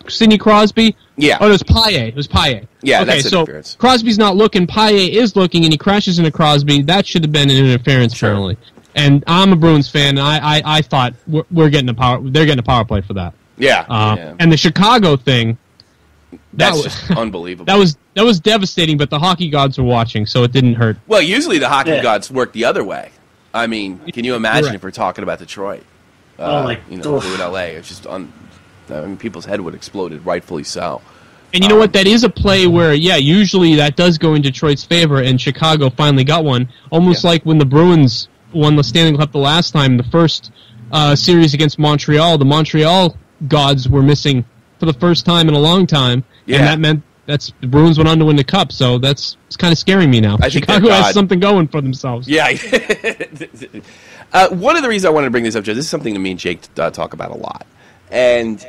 Speaker 3: Sidney Crosby.
Speaker 1: Yeah.
Speaker 3: Oh, it was Paille. It was Paille.
Speaker 1: Yeah,
Speaker 3: okay,
Speaker 1: that's
Speaker 3: so
Speaker 1: interference.
Speaker 3: Crosby's not looking. Paille is looking, and he crashes into Crosby. That should have been an interference penalty. And I'm a Bruins fan, and I thought they're getting a power play for that.
Speaker 1: Yeah.
Speaker 3: And the Chicago thing,
Speaker 1: that's just unbelievable.
Speaker 3: That was devastating, but the hockey gods were watching, so it didn't hurt.
Speaker 1: Well, usually the hockey gods work the other way. I mean, can you imagine if we're talking about Detroit? Blue in LA. It's just people's head would have exploded, rightfully so.
Speaker 3: And you know what? That is a play where, usually that does go in Detroit's favor, and Chicago finally got one. Almost like when the Bruins won the Stanley Cup the last time, the first series against Montreal, the Montreal gods were missing for the first time in a long time, and that meant the Bruins went on to win the Cup, so it's kind of scaring me now. Chicago has something going for themselves.
Speaker 1: Yeah. One of the reasons I wanted to bring this up, Joe, this is something that me and Jake talk about a lot, and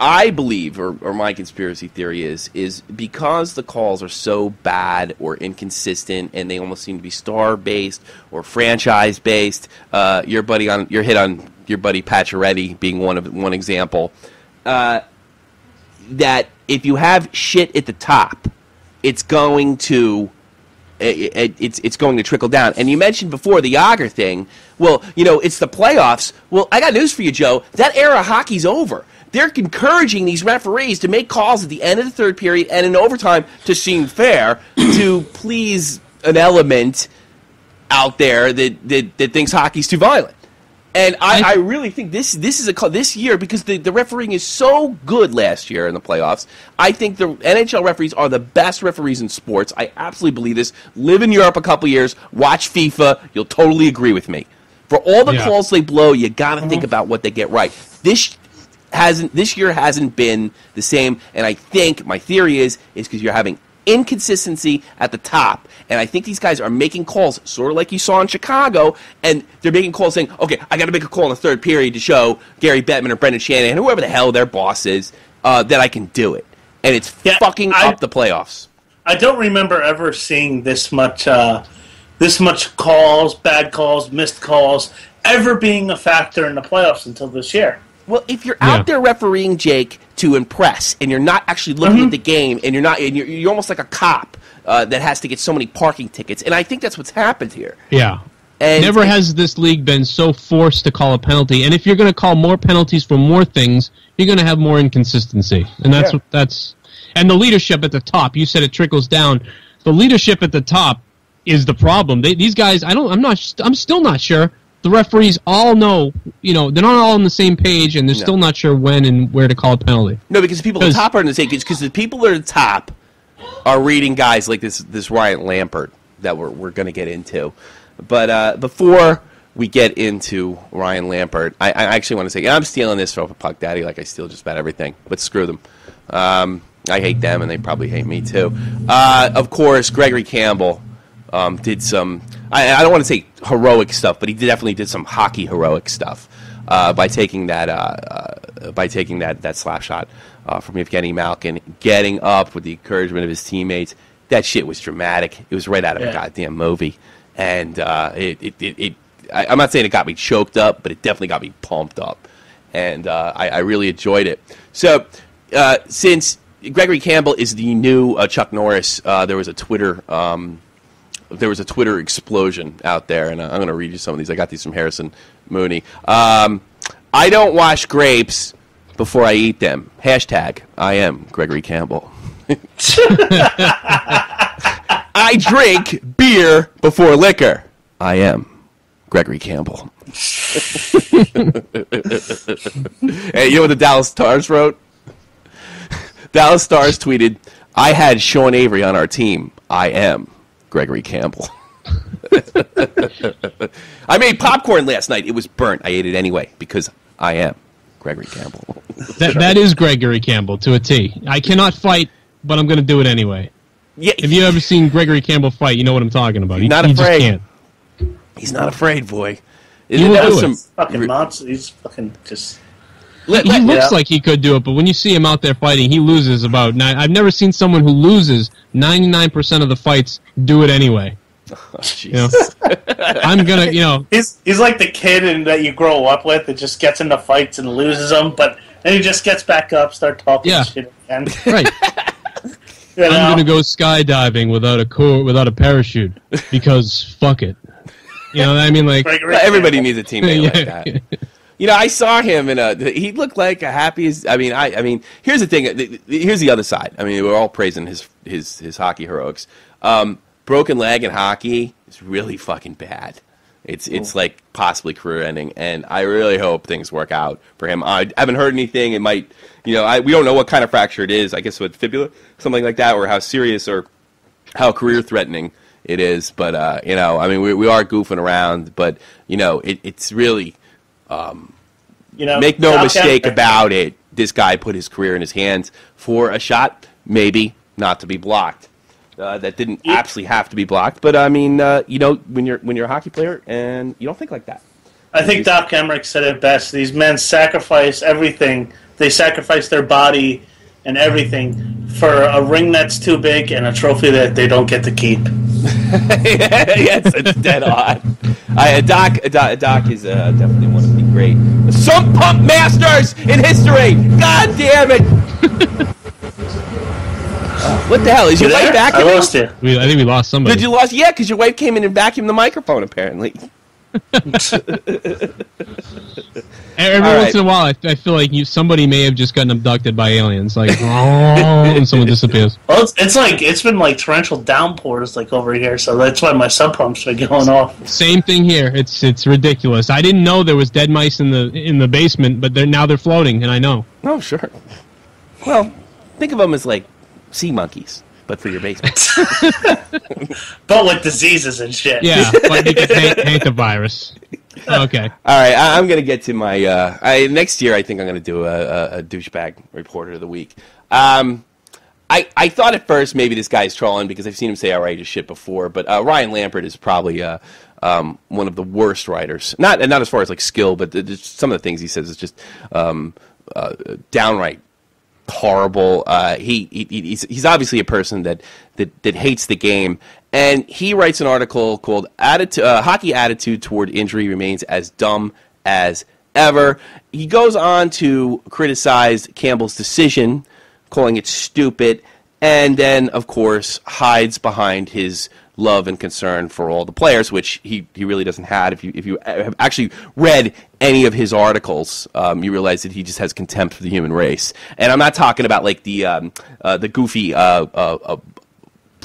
Speaker 1: I believe, or my conspiracy theory is because the calls are so bad or inconsistent, and they almost seem to be star-based or franchise-based. Your hit on your buddy Pacioretty being one example. That if you have shit at the top, it's going to trickle down. And you mentioned before the Jagr thing. Well, it's the playoffs. Well, I got news for you, Joe. That era of hockey's over. They're encouraging these referees to make calls at the end of the third period and in overtime to seem fair, to please an element out there that thinks hockey's too violent. And I really think this is this year, because the refereeing is so good last year in the playoffs. I think the NHL referees are the best referees in sports. I absolutely believe this. Live in Europe a couple years, watch FIFA, you'll totally agree with me. For all the calls they blow, you got to think about what they get right. This year hasn't been the same, and I think my theory is because you're having inconsistency at the top, and I think these guys are making calls sort of like you saw in Chicago, and they're making calls saying, okay, I got to make a call in the third period to show Gary Bettman or Brendan Shanahan, whoever the hell their boss is, that I can do it, and it's fucking up the playoffs.
Speaker 2: I don't remember ever seeing this much calls, bad calls, missed calls, ever being a factor in the playoffs until this year.
Speaker 1: Well, if you're out there refereeing, Jake, to impress, and you're not actually looking at the game, and you're almost like a cop that has to get so many parking tickets, and I think that's what's happened here.
Speaker 3: Yeah.
Speaker 1: And
Speaker 3: never has this league been so forced to call a penalty. And if you're going to call more penalties for more things, you're going to have more inconsistency. And that's and the leadership at the top. You said it trickles down. The leadership at the top is the problem. These guys, I'm still not sure. The referees all know, they're not all on the same page, and they're still not sure when and where to call a penalty.
Speaker 1: No, because the people at the top are in the same, because the people at the top are reading guys like this Ryan Lambert that we're going to get into. But before we get into Ryan Lambert, I actually want to say, I'm stealing this from Puck Daddy like I steal just about everything, but screw them. I hate them, and they probably hate me too. Of course, Gregory Campbell did some, I don't want to say heroic stuff, but he definitely did some hockey heroic stuff by taking that slap shot from Evgeny Malkin, getting up with the encouragement of his teammates. That shit was dramatic. It was right out of a goddamn movie. And I'm not saying it got me choked up, but it definitely got me pumped up. And I really enjoyed it. So since Gregory Campbell is the new Chuck Norris, there was a Twitter explosion out there, and I'm going to read you some of these. I got these from Harrison Mooney. I don't wash grapes before I eat them. Hashtag I am Gregory Campbell. I drink beer before liquor. I am Gregory Campbell. Hey, you know what the Dallas Stars wrote? Dallas Stars tweeted, I had Sean Avery on our team. I am Gregory Campbell. I made popcorn last night. It was burnt. I ate it anyway because I am Gregory Campbell.
Speaker 3: That is Gregory Campbell to a T. I cannot fight, but I'm going to do it anyway.
Speaker 1: Yeah.
Speaker 3: If you've ever seen Gregory Campbell fight, you know what I'm talking about.
Speaker 1: He's not afraid.
Speaker 3: Just can't.
Speaker 1: He's not afraid, boy.
Speaker 3: He will do it.
Speaker 2: Fucking monster. He's fucking just...
Speaker 3: He looks like he could do it, but when you see him out there fighting, he loses about 9. I've never seen someone who loses 99% of the fights do it anyway.
Speaker 1: Oh, Jesus.
Speaker 3: I'm gonna,
Speaker 2: He's like the kid that you grow up with that just gets into fights and loses them, but then he just gets back up, start talking shit again.
Speaker 3: Right. I'm gonna go skydiving without a parachute because fuck it. You know what I mean? Like
Speaker 1: everybody needs a teammate like that. I saw him he looked like a happy as I mean, here's the thing. Here's the other side. I mean, we're all praising his hockey heroics. Broken leg in hockey is really fucking bad. It's like possibly career ending, and I really hope things work out for him. I haven't heard anything. It might, we don't know what kind of fracture it is. I guess with fibula, something like that, or how serious or how career threatening it is. But we are goofing around. But it's really, make no mistake about it. This guy put his career in his hands for a shot, maybe not to be blocked. That didn't absolutely have to be blocked, but I mean, when you're a hockey player and you don't think like that.
Speaker 2: I think Doc Emmerich said it best. These men sacrifice everything. They sacrifice their body and everything for a ring that's too big and a trophy that they don't get to keep.
Speaker 1: Yes, it's dead on. Doc is definitely one of the great sump pump masters in history. God damn it! What the hell? Is your wife vacuuming?
Speaker 2: I lost you.
Speaker 3: I think we lost somebody.
Speaker 1: Did you lost? Yeah, because your wife came in and vacuumed the microphone, apparently.
Speaker 3: Every once in a while, I feel like somebody may have just gotten abducted by aliens, and someone disappears.
Speaker 2: Well, it's been like torrential downpours over here, so that's why my sub pumps are going off.
Speaker 3: Same thing here. It's ridiculous. I didn't know there was dead mice in the basement, but now they're floating, and I know.
Speaker 1: Oh, sure. Well, think of them as like sea monkeys, but for your basement.
Speaker 2: But with diseases and shit.
Speaker 3: Yeah, but you can paint the virus. Okay.
Speaker 1: All right, I'm going to get to my... next year, I think I'm going to do a douchebag reporter of the week. I thought at first maybe this guy's trolling because I've seen him say outrageous shit before, but Ryan Lambert is probably one of the worst writers. Not as far as like skill, but some of the things he says is just downright horrible. He's obviously a person that hates the game, and he writes an article called "Hockey Attitude Toward Injury Remains as Dumb as Ever." He goes on to criticize Campbell's decision, calling it stupid, and then of course hides behind his love and concern for all the players, which he really doesn't have. If you have actually read any of his articles, you realize that he just has contempt for the human race. And I'm not talking about like the goofy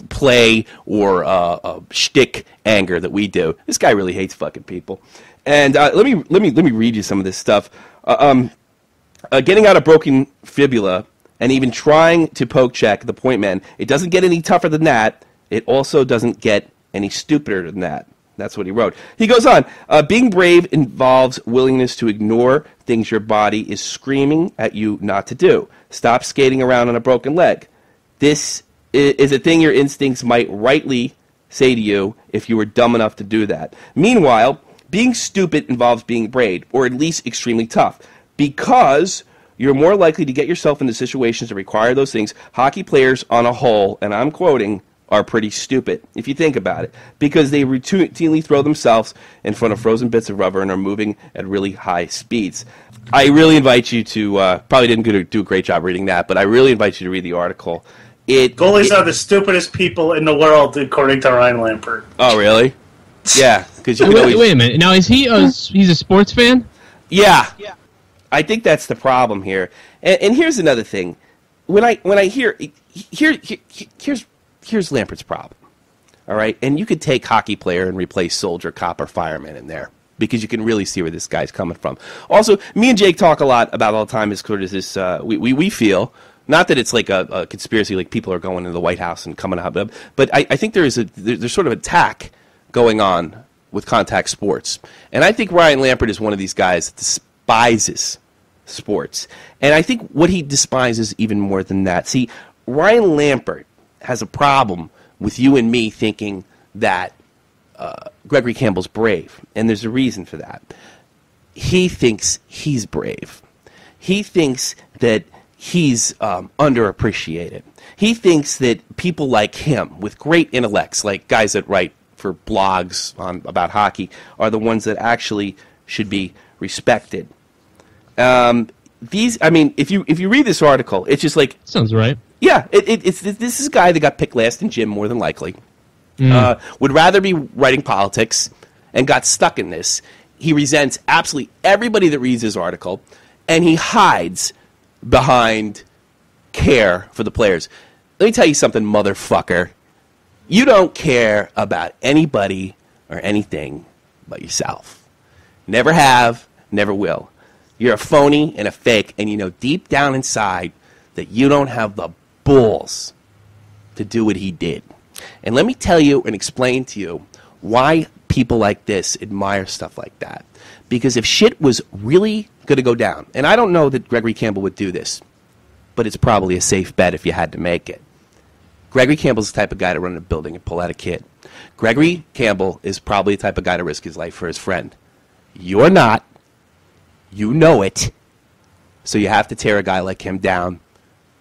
Speaker 1: play or shtick anger that we do. This guy really hates fucking people. And let me read you some of this stuff. Getting out a broken fibula and even trying to poke check the point man, it doesn't get any tougher than that. It also doesn't get any stupider than that. That's what he wrote. He goes on, being brave involves willingness to ignore things your body is screaming at you not to do. Stop skating around on a broken leg. This is a thing your instincts might rightly say to you if you were dumb enough to do that. Meanwhile, being stupid involves being brave, or at least extremely tough, because you're more likely to get yourself into situations that require those things. Hockey players on a whole, and I'm quoting, are pretty stupid, if you think about it, because they routinely throw themselves in front of frozen bits of rubber and are moving at really high speeds. I really invite you to, probably didn't do a great job reading that, but I really invite you to read the article.
Speaker 2: Goalies are the stupidest people in the world, according to Ryan Lambert.
Speaker 1: Oh, really? Yeah. Cause you
Speaker 3: wait a minute. Now, is he he's a sports fan?
Speaker 1: Yeah. I think that's the problem here. And here's another thing. When I hear... Here's Lampert's problem, all right? And you could take hockey player and replace soldier, cop, or fireman in there because you can really see where this guy's coming from. Also, me and Jake talk a lot about all the time is sort of this, we feel, not that it's like a conspiracy, like people are going into the White House and coming out, but I think there's sort of attack going on with contact sports. And I think Ryan Lambert is one of these guys that despises sports. And I think what he despises even more than that, see, Ryan Lambert has a problem with you and me thinking that Gregory Campbell's brave, and there's a reason for that. He thinks he's brave. He thinks that he's underappreciated. He thinks that people like him, with great intellects, like guys that write for blogs about hockey, are the ones that actually should be respected. If you read this article, it's just like...
Speaker 3: Sounds right.
Speaker 1: Yeah, this is a guy that got picked last in gym more than likely. Would rather be writing politics and got stuck in this. He resents absolutely everybody that reads his article, and he hides behind care for the players. Let me tell you something, motherfucker. You don't care about anybody or anything but yourself. Never have, never will. You're a phony and a fake, and you know deep down inside that you don't have the balls to do what he did. And let me tell you and explain to you why people like this admire stuff like that. Because if shit was really going to go down, and I don't know that Gregory Campbell would do this, but it's probably a safe bet if you had to make it. Gregory Campbell's the type of guy to run in a building and pull out a kid. Gregory Campbell is probably the type of guy to risk his life for his friend. You're not. You know it. So you have to tear a guy like him down.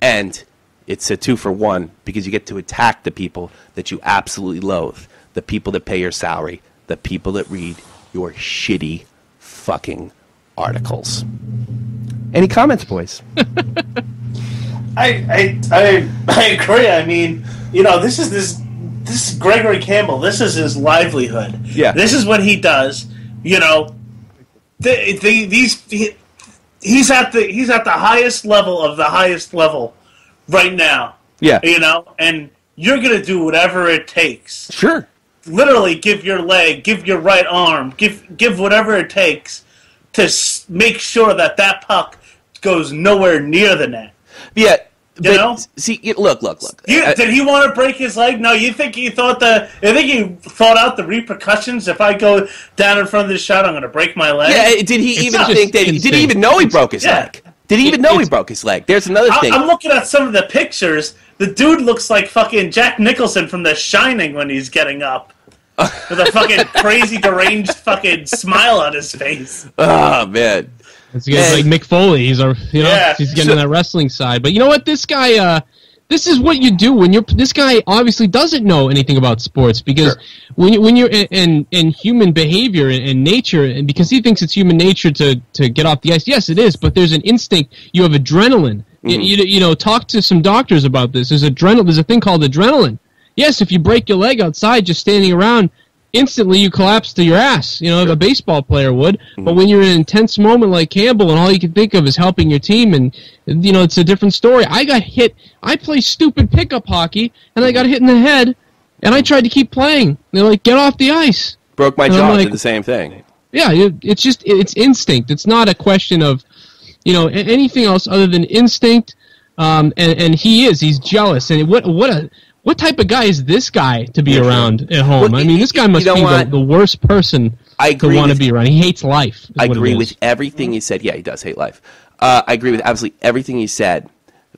Speaker 1: And it's a 2-for-1 because you get to attack the people that you absolutely loathe. The people that pay your salary. The people that read your shitty fucking articles. Any comments, boys?
Speaker 2: I agree. I mean, this is Gregory Campbell. This is his livelihood.
Speaker 1: Yeah.
Speaker 2: This is what he does. He's at the highest level of the highest level right now.
Speaker 1: Yeah.
Speaker 2: And you're gonna do whatever it takes.
Speaker 1: Sure.
Speaker 2: Literally, give your leg, give your right arm, give whatever it takes to make sure that puck goes nowhere near the net.
Speaker 1: Yeah. See, look.
Speaker 2: Did he want to break his leg? No, you think he thought out the repercussions? If I go down in front of this shot, I'm going to break my leg.
Speaker 1: Yeah. Did he even know he broke his leg? Did he even know he broke his leg? There's another thing.
Speaker 2: I'm looking at some of the pictures. The dude looks like fucking Jack Nicholson from The Shining when he's getting up. With a fucking crazy, deranged fucking smile on his face.
Speaker 1: Oh, man.
Speaker 3: It's like Mick Foley. He's getting that wrestling side. But you know what? This guy, this is what you do when this guy obviously doesn't know anything about sports because when you're in human behavior and nature, and because he thinks it's human nature to get off the ice. Yes, it is. But there's an instinct. You have adrenaline. Mm-hmm. You talk to some doctors about this. There's a thing called adrenaline. yes, if you break your leg outside just standing around, instantly you collapse to your ass, a baseball player would. But when you're in an intense moment like Campbell and all you can think of is helping your team, and it's a different story. I got hit. I play stupid pickup hockey, and I got hit in the head, and I tried to keep playing. They're like, get off the ice.
Speaker 1: Broke my jaw, did the same thing.
Speaker 3: Yeah, it's instinct. It's not a question of, anything else other than instinct. And he's jealous. And what type of guy is this guy to be around at home? I mean, this guy must be the worst person to want to be around. He hates life.
Speaker 1: I agree with everything he said. Yeah, he does hate life. I agree with absolutely everything he said,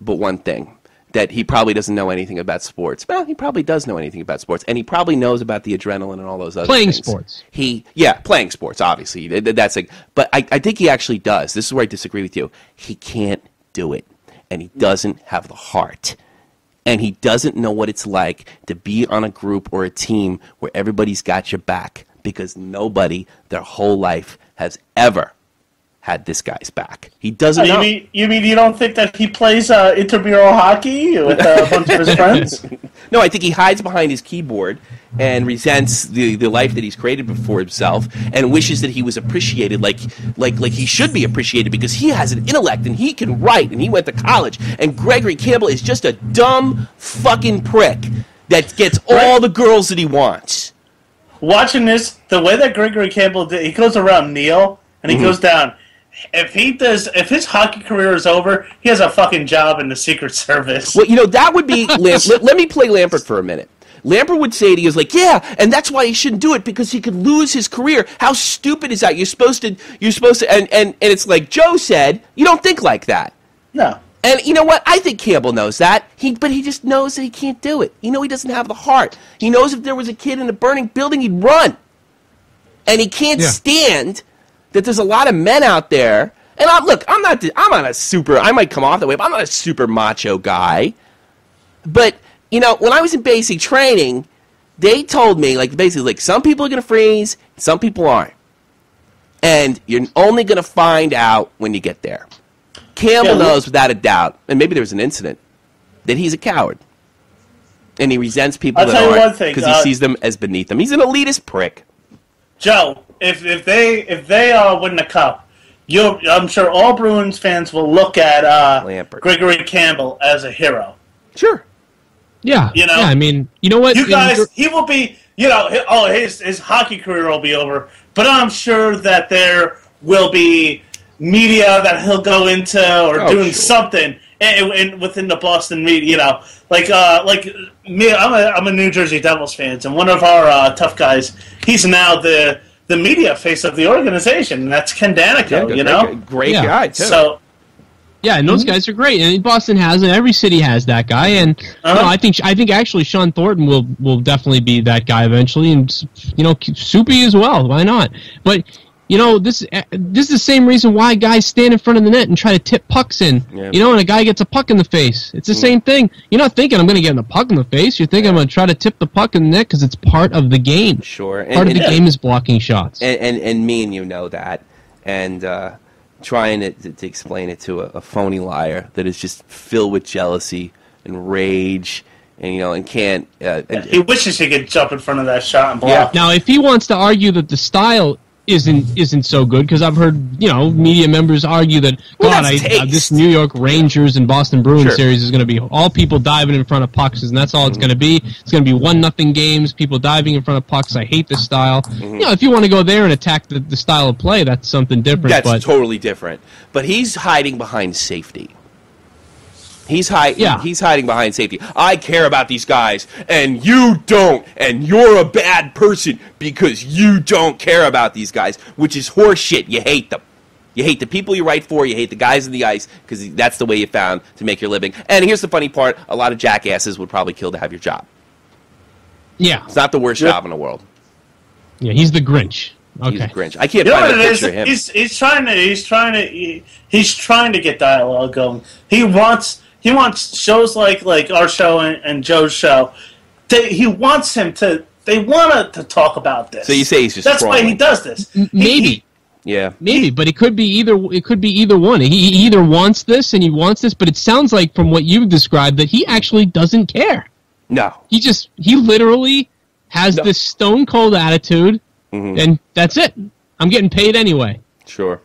Speaker 1: but one thing, that he probably doesn't know anything about sports. Well, he probably does know anything about sports, and he probably knows about the adrenaline and all those other
Speaker 3: things.
Speaker 1: Sports. Playing sports, obviously. That's but I think he actually does. This is where I disagree with you. He can't do it, and he doesn't have the heart. And he doesn't know what it's like to be on a group or a team where everybody's got your back, because nobody their whole life has ever had this guy's back. He doesn't know.
Speaker 2: You mean you don't think that he plays intramural hockey with a bunch of his friends?
Speaker 1: No, I think he hides behind his keyboard and resents the life that he's created for himself, and wishes that he was appreciated like he should be appreciated, because he has an intellect and he can write and he went to college. And Gregory Campbell is just a dumb fucking prick that gets all the girls that he wants.
Speaker 2: Watching this, the way that Gregory Campbell did, he goes around Neil and he goes down. If his hockey career is over, he has a fucking job in the Secret Service.
Speaker 1: Well, that would be let me play Lambert for a minute. Lambert would say to you, like, yeah, and that's why he shouldn't do it, because he could lose his career. How stupid is that? You're supposed to, and it's like Joe said, you don't think like that.
Speaker 2: No.
Speaker 1: And you know what? I think Campbell knows that. But he just knows that he can't do it. He doesn't have the heart. He knows if there was a kid in a burning building, he'd run. And he can't stand that there's a lot of men out there. And I might come off that way, but I'm not a super macho guy. But, when I was in basic training, they told me, basically, some people are going to freeze, some people aren't. And you're only going to find out when you get there. Campbell knows without a doubt, and maybe there was an incident, that he's a coward. And he resents people that aren't, because he sees them as beneath him. He's an elitist prick.
Speaker 2: Joe, if they win the cup, I'm sure all Bruins fans will look at Gregory Campbell as a hero.
Speaker 1: Sure.
Speaker 3: Yeah. I mean, you know what?
Speaker 2: You guys, he will be, his hockey career will be over, but I'm sure that there will be media that he'll go into or doing something within the Boston media, like me. I'm a New Jersey Devils fan, and one of our tough guys, he's now the media face of the organization, and that's Ken Danico.
Speaker 1: Great guy too.
Speaker 2: So.
Speaker 3: Yeah, and those guys are great, and Boston has, and every city has that guy. And I think actually Sean Thornton will definitely be that guy eventually, and Soupy as well. Why not? But this is the same reason why guys stand in front of the net and try to tip pucks in. Yeah. And a guy gets a puck in the face. It's the same thing. You're not thinking I'm going to get the puck in the face. You're thinking I'm going to try to tip the puck in the net because it's part of the game.
Speaker 1: Sure.
Speaker 3: Part of the game is blocking shots.
Speaker 1: And me and you know that. And trying to explain it to a phony liar that is just filled with jealousy and rage. And can't.
Speaker 2: He wishes he could jump in front of that shot and block. Yeah.
Speaker 3: Now, if he wants to argue that the style isn't so good, because I've heard media members argue that this New York Rangers and Boston Bruins series is going to be all people diving in front of pucks, and that's all it's going to be. It's going to be 1-0 games, people diving in front of pucks. I hate this style. If you want to go there and attack the style of play, that's something different.
Speaker 1: That's totally different. But he's hiding behind safety. He's hiding behind safety. I care about these guys, and you don't, and you're a bad person because you don't care about these guys, which is horseshit. You hate them. You hate the people you write for. You hate the guys on the ice because that's the way you found to make your living. And here's the funny part. A lot of jackasses would probably kill to have your job.
Speaker 3: Yeah.
Speaker 1: It's not the worst job in the world.
Speaker 3: Yeah, he's the Grinch. Okay.
Speaker 1: He's the Grinch. I can't find a picture of him.
Speaker 2: He's trying to get dialogue going. He wants shows like our show and Joe's show. They want to talk about this.
Speaker 1: So you say he's just
Speaker 2: that's why he does this.
Speaker 3: Maybe. Maybe, but it could be either one. He either wants this and he wants this, but it sounds like from what you've described that he actually doesn't care.
Speaker 1: No.
Speaker 3: He literally has this stone cold attitude, and that's it. I'm getting paid anyway.
Speaker 1: Sure.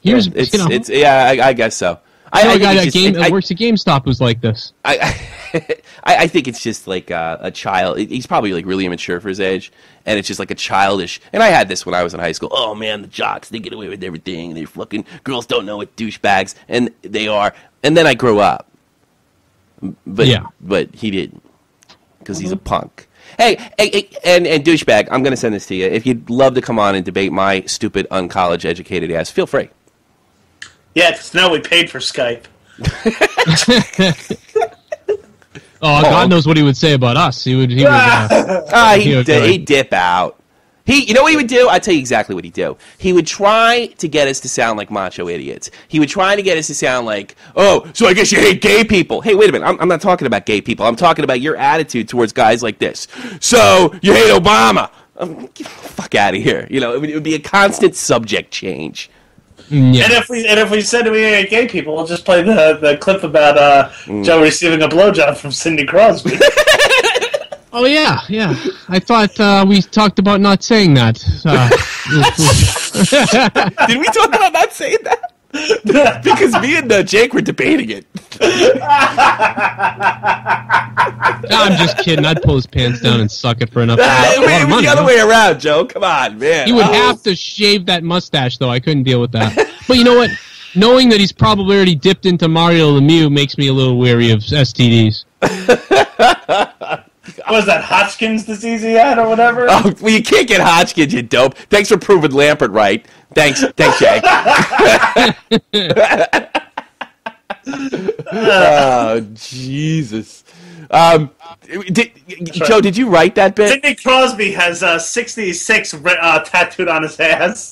Speaker 3: Here's
Speaker 1: I guess so.
Speaker 3: I know a guy that works at GameStop who's like this.
Speaker 1: I think it's just like a child. He's probably like really immature for his age, and it's just like a childish. And I had this when I was in high school. Oh man, the jocks, they get away with everything. They fucking girls don't know what douchebags, and they are. And then I grew up, but he didn't, because he's a punk. Hey, and douchebag, I'm gonna send this to you. If you'd love to come on and debate my stupid, uncollege educated ass, feel free.
Speaker 2: Yeah, because now we paid for Skype.
Speaker 3: God knows what he would say about us. He'd
Speaker 1: dip out. You know what he would do? I'll tell you exactly what he'd do. He would try to get us to sound like macho idiots. He would try to get us to sound like, oh, so I guess you hate gay people. Hey, wait a minute. I'm not talking about gay people. I'm talking about your attitude towards guys like this. So you hate Obama. Get the fuck out of here. You know, it would be a constant subject change.
Speaker 2: Yeah. And if we said we hate gay people, we'll just play the clip about Joe receiving a blowjob from Sidney Crosby.
Speaker 3: Oh yeah. I thought we talked about not saying that.
Speaker 1: Did we talk about not saying that? Because me and Jake were debating it.
Speaker 3: I'm just kidding. I'd pull his pants down and suck it for enough.
Speaker 1: It was the other way around, Joe. Come on, man.
Speaker 3: He would have to shave that mustache, though. I couldn't deal with that. But you know what? Knowing that he's probably already dipped into Mario Lemieux makes me a little weary of STDs.
Speaker 2: Was that Hodgkin's disease he had or whatever?
Speaker 1: Oh, well, you can't get Hodgkin's, you dope. Thanks for proving Lambert right. Thanks, Jake. Oh, Jesus. Joe, did you write that bit?
Speaker 2: Sidney Crosby has 66 tattooed on his ass.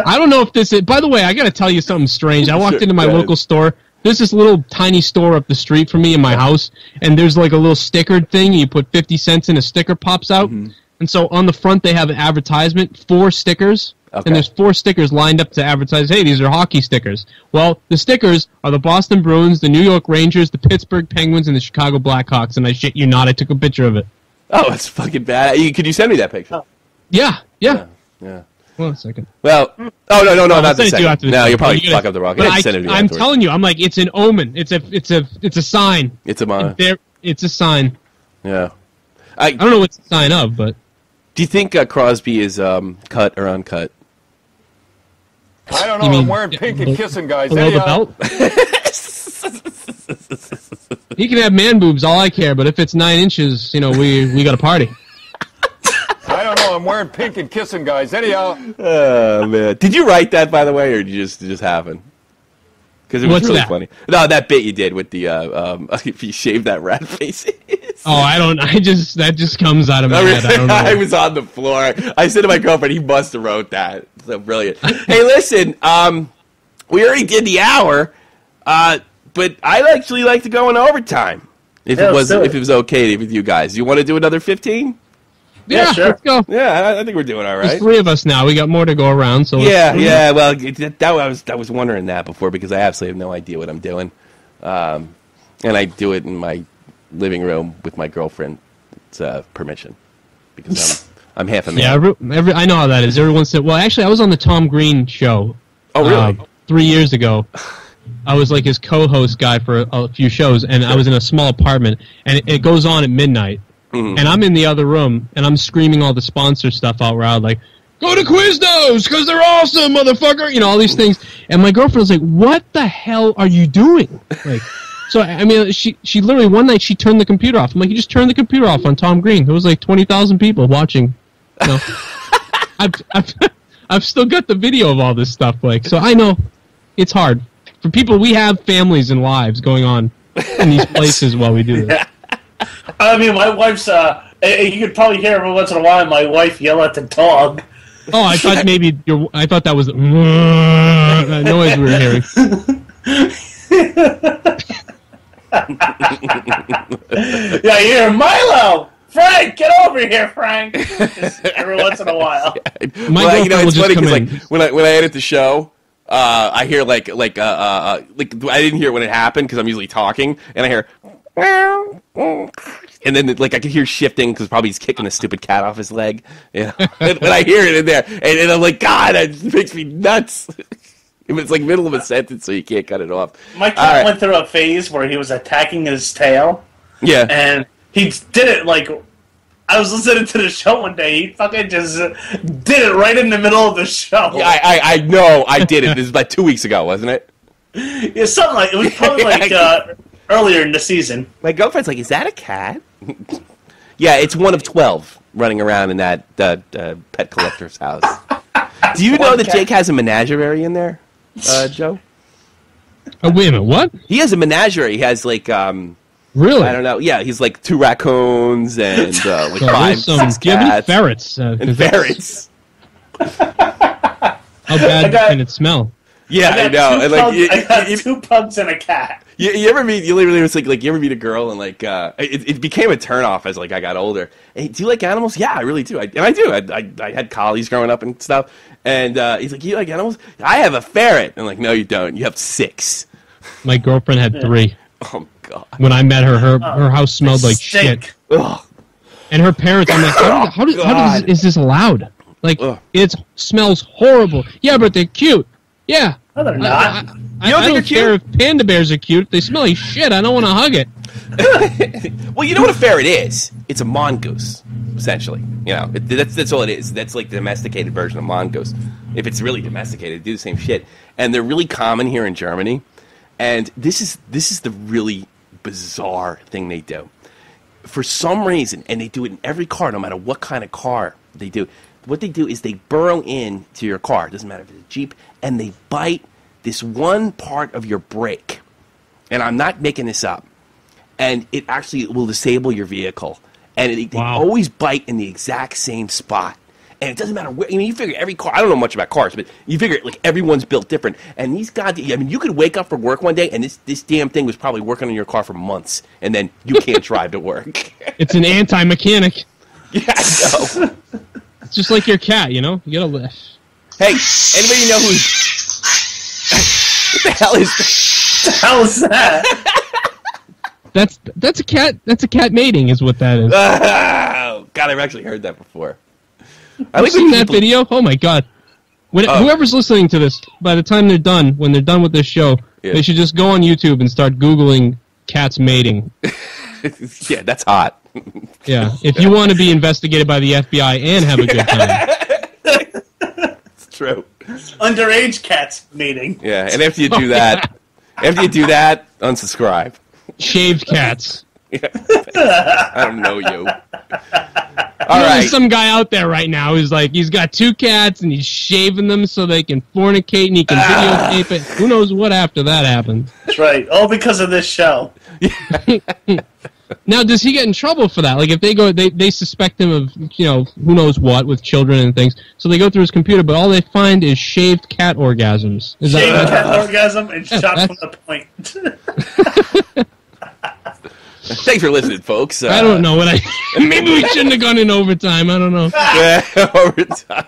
Speaker 3: I don't know if this is... By the way, I got to tell you something strange. I walked into my local store. There's this little tiny store up the street from me in my house, and there's like a little stickered thing. You put 50 cents in, a sticker pops out. And so on the front, they have an advertisement, 4 stickers. Okay. And there's 4 stickers lined up to advertise, hey, these are hockey stickers. Well, the stickers are the Boston Bruins, the New York Rangers, the Pittsburgh Penguins, and the Chicago Blackhawks. And I shit you not, I took a picture of it.
Speaker 1: Oh, it's fucking bad. Could you send me that picture?
Speaker 3: Yeah.
Speaker 1: Well,
Speaker 3: a second.
Speaker 1: Well, no, not the second. No, you'll probably fuck up the wrong.
Speaker 3: I'm telling you, I'm like, it's an omen. It's a sign.
Speaker 1: It's a
Speaker 3: It's a sign.
Speaker 1: Yeah.
Speaker 3: I don't know what's the sign of, but.
Speaker 1: Do you think Crosby is cut or uncut?
Speaker 11: I don't know. I'm wearing pink and kissing guys.
Speaker 3: Below the belt? He can have man boobs, all I care. But if it's 9 inches, we got a party.
Speaker 11: I don't know. I'm wearing pink and kissing guys. Anyhow.
Speaker 1: Oh man! Did you write that, by the way, or did it just happen? Because it was really funny. No, that bit you did with the if you shave that rat face.
Speaker 3: Oh, that just comes out of my head. I don't know.
Speaker 1: I was on the floor. I said to my girlfriend, he must have wrote that. So brilliant. Hey, listen, we already did the hour, but I'd actually like to go in overtime if it was okay with you guys. You want to do another 15?
Speaker 3: Yeah, sure. Let's go.
Speaker 1: Yeah, I think we're doing all right.
Speaker 3: There's 3 of us now. We got more to go around. So
Speaker 1: yeah. Well, I was wondering that before because I absolutely have no idea what I'm doing, and I do it in my living room with my girlfriend's permission because I'm half a man.
Speaker 3: Yeah, I know how that is. Everyone said, well, actually, I was on the Tom Green show.
Speaker 1: Oh, really?
Speaker 3: 3 years ago. I was like his co-host guy for a few shows, and I was in a small apartment, and it goes on at midnight. And I'm in the other room, and I'm screaming all the sponsor stuff out loud, like, go to Quiznos, because they're awesome, motherfucker! All these things. And my girlfriend's like, what the hell are you doing? Like, so, I mean, she literally, one night, she turned the computer off. I'm like, you just turned the computer off on Tom Green. There was like 20,000 people watching. I've still got the video of all this stuff. Like, so I know it's hard. For people, we have families and lives going on in these places while we do this.
Speaker 2: I mean, my wife's, you could probably hear every once in a while my wife yell at the dog.
Speaker 3: Oh, I thought I thought that was the noise we were hearing.
Speaker 2: Yeah, you hear Milo! Frank, get over here, Frank! Just every once in a while.
Speaker 1: It's funny because when I edit the show, I hear like I didn't hear it when it happened because I'm usually talking, and I hear, And then, like, I could hear shifting because probably he's kicking a stupid cat off his leg. You know? When I hear it in there, and I'm like, God, that makes me nuts. It's like middle of a sentence, so you can't cut it off.
Speaker 2: My cat went through a phase where he was attacking his tail.
Speaker 1: Yeah.
Speaker 2: And he did it like... I was listening to the show one day. He fucking just did it right in the middle of the show.
Speaker 1: Yeah, I know I did it. This was about 2 weeks ago, wasn't it?
Speaker 2: Yeah, something like... It was probably like earlier in the season.
Speaker 1: My girlfriend's like, is that a cat? Yeah, it's one of 12 running around in that pet collector's house. Do you know that Jake has a menagerie in there, Joe?
Speaker 3: Oh, wait a minute, what?
Speaker 1: He has a menagerie. He has, like,
Speaker 3: really?
Speaker 1: I don't know. Yeah, he's like 2 raccoons and, like,
Speaker 3: so
Speaker 1: 5, 6 cats.
Speaker 3: Ferrets.
Speaker 1: And ferrets.
Speaker 3: How bad can it smell?
Speaker 1: Yeah, I know. And, like,
Speaker 2: I got 2 pugs and a cat.
Speaker 1: You ever meet? You literally was like you ever meet a girl and like it became a turnoff as like I got older. Hey, do you like animals? Yeah, I really do. I do. I had collies growing up and stuff. And he's like, you like animals? I have a ferret. I'm like, no, you don't. You have 6.
Speaker 3: My girlfriend had 3.
Speaker 1: Oh God.
Speaker 3: When I met her, her house smelled like shit.
Speaker 1: Ugh.
Speaker 3: And her parents, I'm like, how is this allowed? Like, it smells horrible. Yeah, but they're cute. Yeah.
Speaker 2: No, they're not.
Speaker 3: I don't care if panda bears are cute. They smell like shit. I don't want to hug it.
Speaker 1: Well, you know what a ferret is? It's a mongoose, essentially. You know, that's all it is. That's like the domesticated version of mongoose. If it's really domesticated, they do the same shit. And they're really common here in Germany. And this is the really bizarre thing they do. For some reason, and they do it in every car, no matter what kind of car they do. What they do is they burrow into your car. It doesn't matter if it's a Jeep. And they bite this one part of your brake. And I'm not making this up. And it actually will disable your vehicle. And they always bite in the exact same spot. And it doesn't matter where. I mean, you figure every car. I don't know much about cars, but you figure like everyone's built different. And these guys. I mean, you could wake up for work one day, and this damn thing was probably working on your car for months, and then you can't drive to work.
Speaker 3: It's an anti-mechanic.
Speaker 1: Yeah, I know.
Speaker 3: It's just like your cat, you know. You gotta lift.
Speaker 1: Hey, anybody know who's? What the hell is that?
Speaker 2: What the hell is that?
Speaker 3: That's a cat. That's a cat mating, is what that is.
Speaker 1: Oh, God, I've actually heard that before.
Speaker 3: I've seen that video. Oh my God! Whoever's listening to this, by the time they're done, when they're done with this show, they should just go on YouTube and start Googling cats mating.
Speaker 1: Yeah, that's hot.
Speaker 3: Yeah, if you want to be investigated by the FBI and have a good time.
Speaker 1: It's true.
Speaker 2: Underage cats mating.
Speaker 1: Yeah, and after you do that, unsubscribe.
Speaker 3: Shaved cats.
Speaker 1: Yeah. I don't know you. All right.
Speaker 3: There's some guy out there right now who's like, he's got 2 cats and he's shaving them so they can fornicate and he can videotape it. Who knows what after that happens?
Speaker 2: That's right. All because of this show.
Speaker 3: Now, does he get in trouble for that? Like, if they go, they suspect him of, you know, who knows what with children and things. So they go through his computer, but all they find is shaved cat orgasms.
Speaker 2: Shaved cat orgasm and shot from the point.
Speaker 1: Thanks for listening, folks.
Speaker 3: I don't know what maybe we shouldn't have gone in overtime. I don't know.
Speaker 1: Yeah, overtime.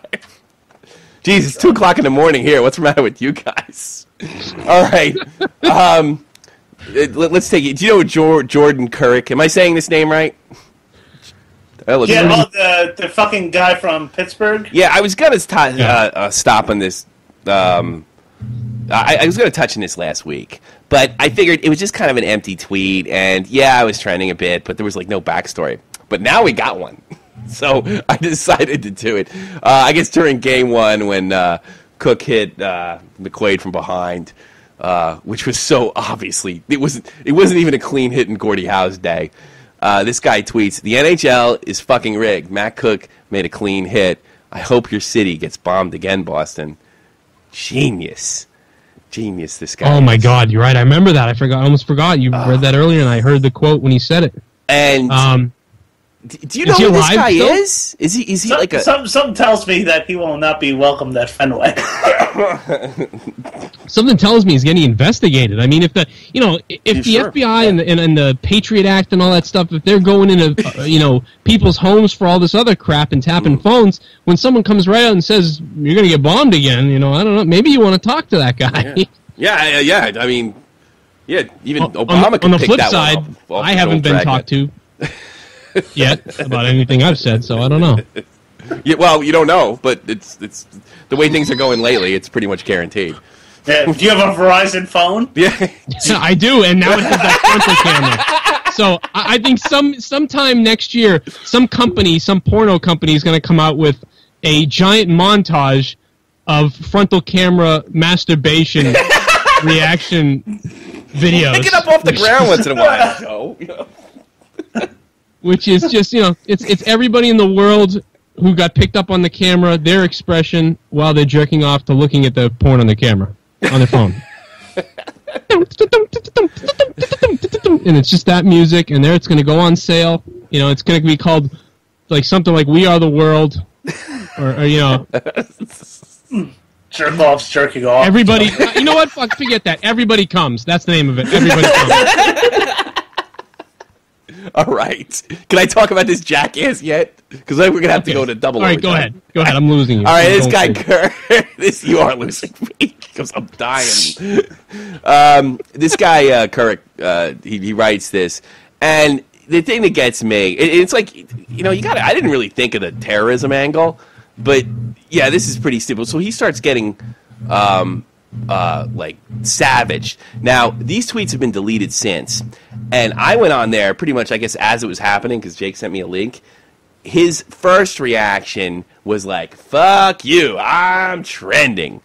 Speaker 1: Jeez, it's 2:00 in the morning here. What's the matter with you guys? All right. Let's take it. Do you know Jordan Kurek? Am I saying this name right?
Speaker 2: The fucking guy from Pittsburgh?
Speaker 1: Yeah, I was going to stop on this. I was going to touch on this last week, but I figured it was just kind of an empty tweet, and yeah, I was trending a bit, but there was like no backstory. But now we got one, so I decided to do it. I guess during Game 1 when Cook hit McQuaid from behind, which was so obviously it wasn't even a clean hit in Gordie Howe's day. This guy tweets, "The NHL is fucking rigged. Matt Cook made a clean hit. I hope your city gets bombed again, Boston." Genius, this guy.
Speaker 3: Oh my God, you're right. I remember that. I almost forgot. You read that earlier, and I heard the quote when he said it.
Speaker 1: And do you know who this guy is? Is he like a?
Speaker 2: Something tells me that he will not be welcomed at Fenway.
Speaker 3: Something tells me he's getting investigated. I mean, if the FBI and the Patriot Act and all that stuff, if they're going into people's homes for all this other crap and tapping phones, when someone comes right out and says you're going to get bombed again, I don't know. Maybe you want to talk to that guy.
Speaker 1: Yeah. I mean, Yeah, even Obama
Speaker 3: on the
Speaker 1: pick
Speaker 3: flip
Speaker 1: that
Speaker 3: side,
Speaker 1: one off
Speaker 3: I haven't been talked to yet about anything I've said, so I don't know.
Speaker 1: Yeah, well, you don't know, but it's the way things are going lately. It's pretty much guaranteed.
Speaker 2: Yeah, do you have a Verizon phone?
Speaker 1: Yeah,
Speaker 3: I do, and now it has that frontal camera. So I think sometime next year, some porno company is going to come out with a giant montage of frontal camera masturbation reaction videos.
Speaker 1: Pick it up off the ground once in a while, Joe.
Speaker 3: Which is just, it's everybody in the world who got picked up on the camera, their expression while they're jerking off to looking at the porn on the camera, on their phone. And it's just that music, and there it's going to go on sale. It's going to be called like something like "We Are the World," or
Speaker 2: Jerk off's jerking off.
Speaker 3: Everybody, you know what? Fuck, forget that. Everybody comes. That's the name of it. Everybody comes.
Speaker 1: All right. Can I talk about this jackass yet? Because we're going to have to go to double.
Speaker 3: All right, go ahead. Go ahead. I'm losing you.
Speaker 1: All right, this guy, you are losing me because I'm dying. This guy, Kirk, he writes this, and the thing that gets me, it's like, I didn't really think of the terrorism angle, but yeah, this is pretty stupid. So he starts getting like savage. Now, these tweets have been deleted since, and I went on there pretty much, I guess, as it was happening, because Jake sent me a link. His first reaction was like, fuck you, I'm trending.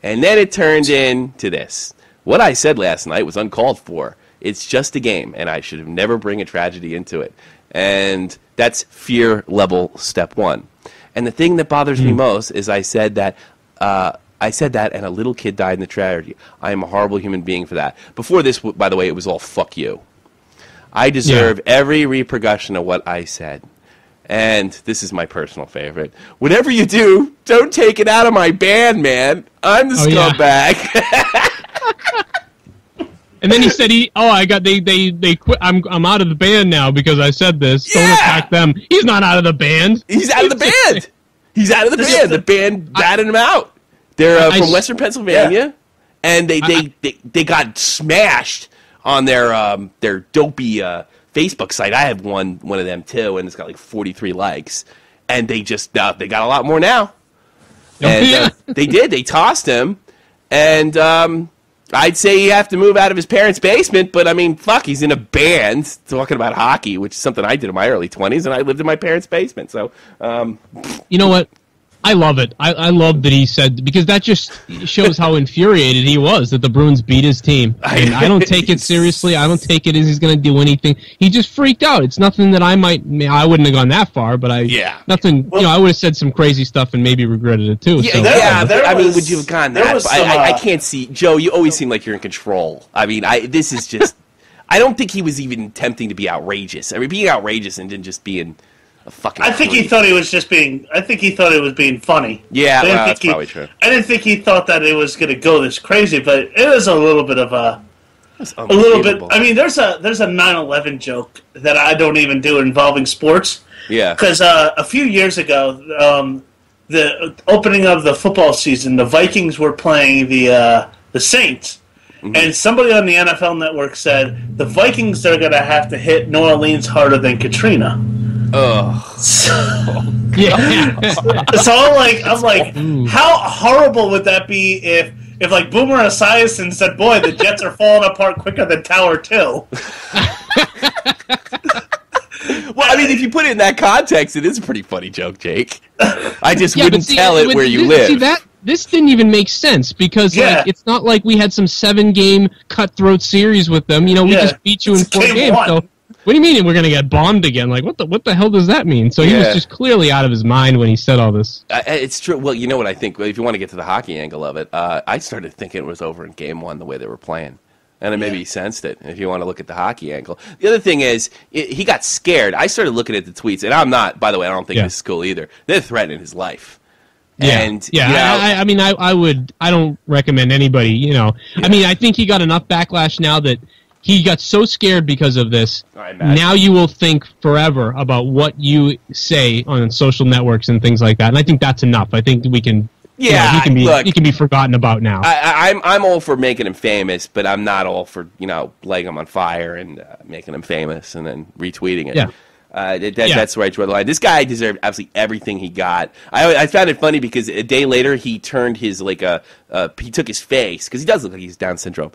Speaker 1: And then it turned into this. What I said last night was uncalled for. It's just a game, and I should have never bring a tragedy into it. And that's fear level step 1. And the thing that bothers me most is I said that and a little kid died in the tragedy. I am a horrible human being for that. Before this, by the way, it was all fuck you. I deserve every repercussion of what I said. And this is my personal favorite. Whatever you do, don't take it out of my band, man. I'm the scumbag.
Speaker 3: And then he said, they quit. I'm out of the band now because I said this. Don't attack them. He's not out of the band.
Speaker 1: He's out of the band. He's out of the band. The band batted him out. They're from Western Pennsylvania, and they got smashed on their dopey Facebook site. I have one of them too, and it's got like 43 likes. And they just they got a lot more now. And they did. They tossed him, and I'd say you have to move out of his parents' basement. But I mean, fuck, he's in a band talking about hockey, which is something I did in my early 20s, and I lived in my parents' basement. So,
Speaker 3: you know what? I love it. I love that he said, because that just shows how infuriated he was that the Bruins beat his team. And I don't take it seriously. I don't take it as he's going to do anything. He just freaked out. It's nothing that I wouldn't have gone that far, but I would have said some crazy stuff and maybe regretted it too.
Speaker 1: Yeah, I mean, would you have gone that? I can't see, Joe. You always seem like you're in control. I mean, this is just. I don't think he was even attempting to be outrageous. I mean, being outrageous and then just being.
Speaker 2: I think he thought he was just being. I think he thought it was being funny.
Speaker 1: Yeah, that's probably true.
Speaker 2: I didn't think he thought that it was going to go this crazy, but it was a little bit of a little bit. I mean, there's a 9/11 joke that I don't even do involving sports.
Speaker 1: Yeah,
Speaker 2: because a few years ago, the opening of the football season, the Vikings were playing the Saints. Mm-hmm. And somebody on the NFL Network said the Vikings are going to have to hit New Orleans harder than Katrina.
Speaker 1: Ugh.
Speaker 2: So I'm like, how horrible would that be if like Boomer Esiason said, "Boy, the Jets are falling apart quicker than Tower 2."
Speaker 1: Well, I mean, if you put it in that context, it is a pretty funny joke, Jake. I just wouldn't tell it where you live.
Speaker 3: See, this didn't even make sense because like, it's not like we had some 7-game cutthroat series with them. We just beat you in 4 games. So what do you mean we're going to get bombed again? Like, what the hell does that mean? So he was just clearly out of his mind when he said all this.
Speaker 1: It's true. Well, you know what I think? If you want to get to the hockey angle of it, I started thinking it was over in Game 1 the way they were playing. And I maybe sensed it, if you want to look at the hockey angle. The other thing is, he got scared. I started looking at the tweets, and I'm not, by the way, I don't think this is cool either. They're threatening his life. And,
Speaker 3: I mean, I don't recommend anybody, I mean, I think he got enough backlash now that he got so scared because of this. Now you will think forever about what you say on social networks and things like that. And I think that's enough. I think we can
Speaker 1: Yeah,
Speaker 3: he can be forgotten about now.
Speaker 1: I'm all for making him famous, but I'm not all for lighting him on fire and making him famous and then retweeting it.
Speaker 3: Yeah.
Speaker 1: That's where I draw the line. This guy deserved absolutely everything he got. I found it funny because a day later he turned his he took his face, because he does look like he's Down syndrome.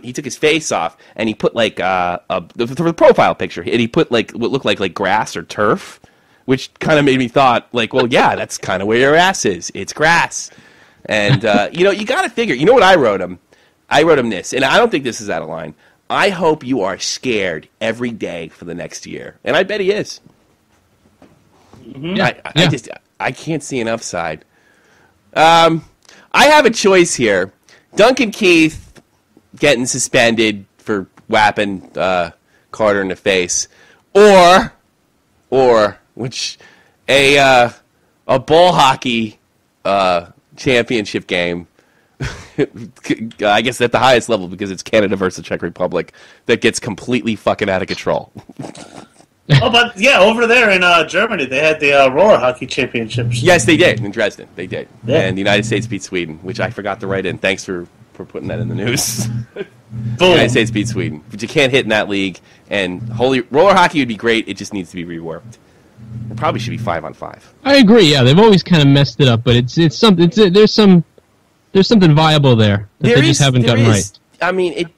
Speaker 1: He took his face off and he put for the profile picture, and he put what looked like grass or turf, which kind of made me thought well, yeah, that's kind of where your ass is. It's grass. And you got to figure. You know what I wrote him? I wrote him this, and I don't think this is out of line. I hope you are scared every day for the next year. And I bet he is. Mm-hmm. I can't see an upside. I have a choice here. Duncan Keith getting suspended for whapping Carter in the face. Or which a ball hockey championship game, I guess at the highest level, because it's Canada versus the Czech Republic, that gets completely fucking out of control.
Speaker 2: But yeah, over there in Germany, they had the roller hockey championships.
Speaker 1: Yes, they did in Dresden. They did,
Speaker 2: yeah.
Speaker 1: And the United States beat Sweden, which I forgot to write in. Thanks for putting that in the news.
Speaker 2: Boom.
Speaker 1: The United States beat Sweden, but you can't hit in that league. And roller hockey would be great. It just needs to be reworked. It probably should be 5-on-5. I
Speaker 3: agree. Yeah, they've always kind of messed it up, but it's something. There's something viable there that they just haven't gotten right.
Speaker 1: I mean,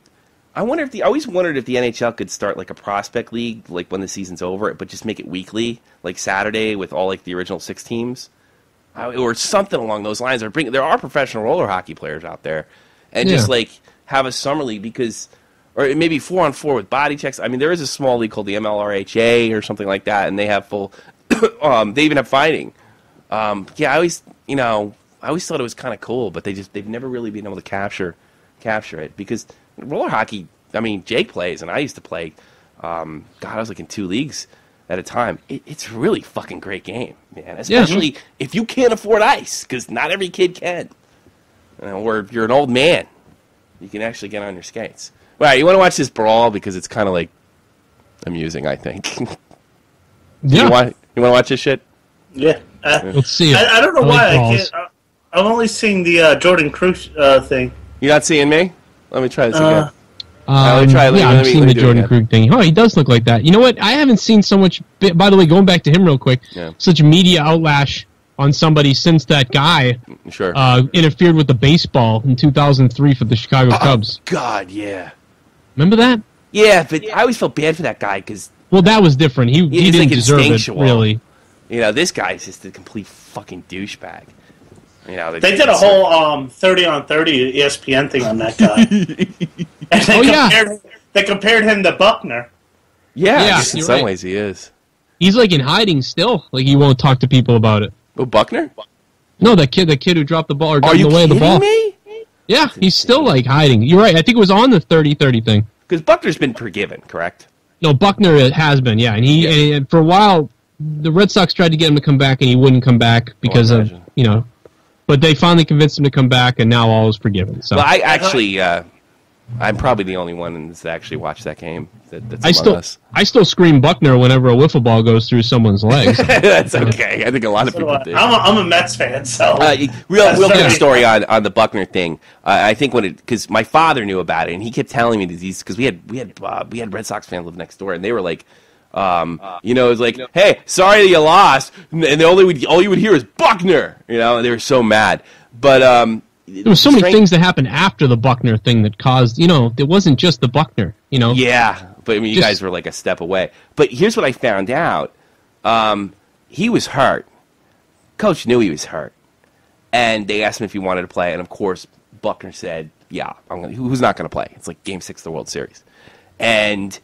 Speaker 1: I always wondered if the NHL could start a prospect league, when the season's over, but just make it weekly, Saturday with all the original 6 teams, or something along those lines. Or there are professional roller hockey players out there, and just have a summer league or maybe 4-on-4 with body checks. I mean, there is a small league called the MLRHA or something like that, and they have full. They even have fighting. I always thought it was kind of cool, but they've never really been able to capture it, because roller hockey. I mean, Jake plays, and I used to play. I was in 2 leagues at a time. It's a really fucking great game, man. Especially if you can't afford ice, because not every kid can. Or if you're an old man, you can actually get on your skates. All right, you want to watch this brawl because it's kind of amusing, I think.
Speaker 3: Yeah.
Speaker 1: You want to watch this shit?
Speaker 2: Yeah.
Speaker 3: Let's see.
Speaker 2: I don't know why I can't. I'm only seeing the Jordan Cruz thing.
Speaker 1: You're not seeing me? Let me try this again.
Speaker 3: I'm seeing the Jordan Krug thing. Oh, he does look like that. You know what? I haven't seen so much. By the way, going back to him real quick, such media outlash on somebody since that guy interfered with the baseball in 2003 for the Chicago Cubs.
Speaker 1: God, yeah.
Speaker 3: Remember that?
Speaker 1: Yeah, but I always felt bad for that guy because...
Speaker 3: Well, that was different. He didn't deserve it, really.
Speaker 1: This guy's just a complete fucking douchebag.
Speaker 2: They did a whole 30 on 30 ESPN thing on that guy. And they compared him to Buckner.
Speaker 1: Yeah, in some ways he is.
Speaker 3: He's in hiding still. He won't talk to people about it.
Speaker 1: Oh, Buckner?
Speaker 3: No, the kid who dropped the ball or got in the way of the ball.
Speaker 1: Are you kidding me?
Speaker 3: Yeah, he's still hiding. You're right. I think it was on the 30-30 thing.
Speaker 1: Because Buckner's been forgiven, correct?
Speaker 3: No, Buckner has been. Yeah, and for a while the Red Sox tried to get him to come back, and he wouldn't come back because of But they finally convinced him to come back, and now all is forgiven. So,
Speaker 1: well, I actually, I'm probably the only one that's actually watched that game.
Speaker 3: I still scream Buckner whenever a wiffle ball goes through someone's legs.
Speaker 1: That's okay. I think a lot of people do.
Speaker 2: I'm a Mets fan, so
Speaker 1: real quick story on the Buckner thing. I think because my father knew about it, and he kept telling me these because we had Red Sox fans live next door, and they were like. It was hey, sorry that you lost, and all you would hear is Buckner, and they were so mad. But
Speaker 3: there were so many things that happened after the Buckner thing that caused, it wasn't just the Buckner,
Speaker 1: Yeah, but I mean, you guys were a step away. But here's what I found out: he was hurt. Coach knew he was hurt, and they asked him if he wanted to play, and of course, Buckner said, "Yeah, who's not going to play?" It's Game 6 of the World Series, and.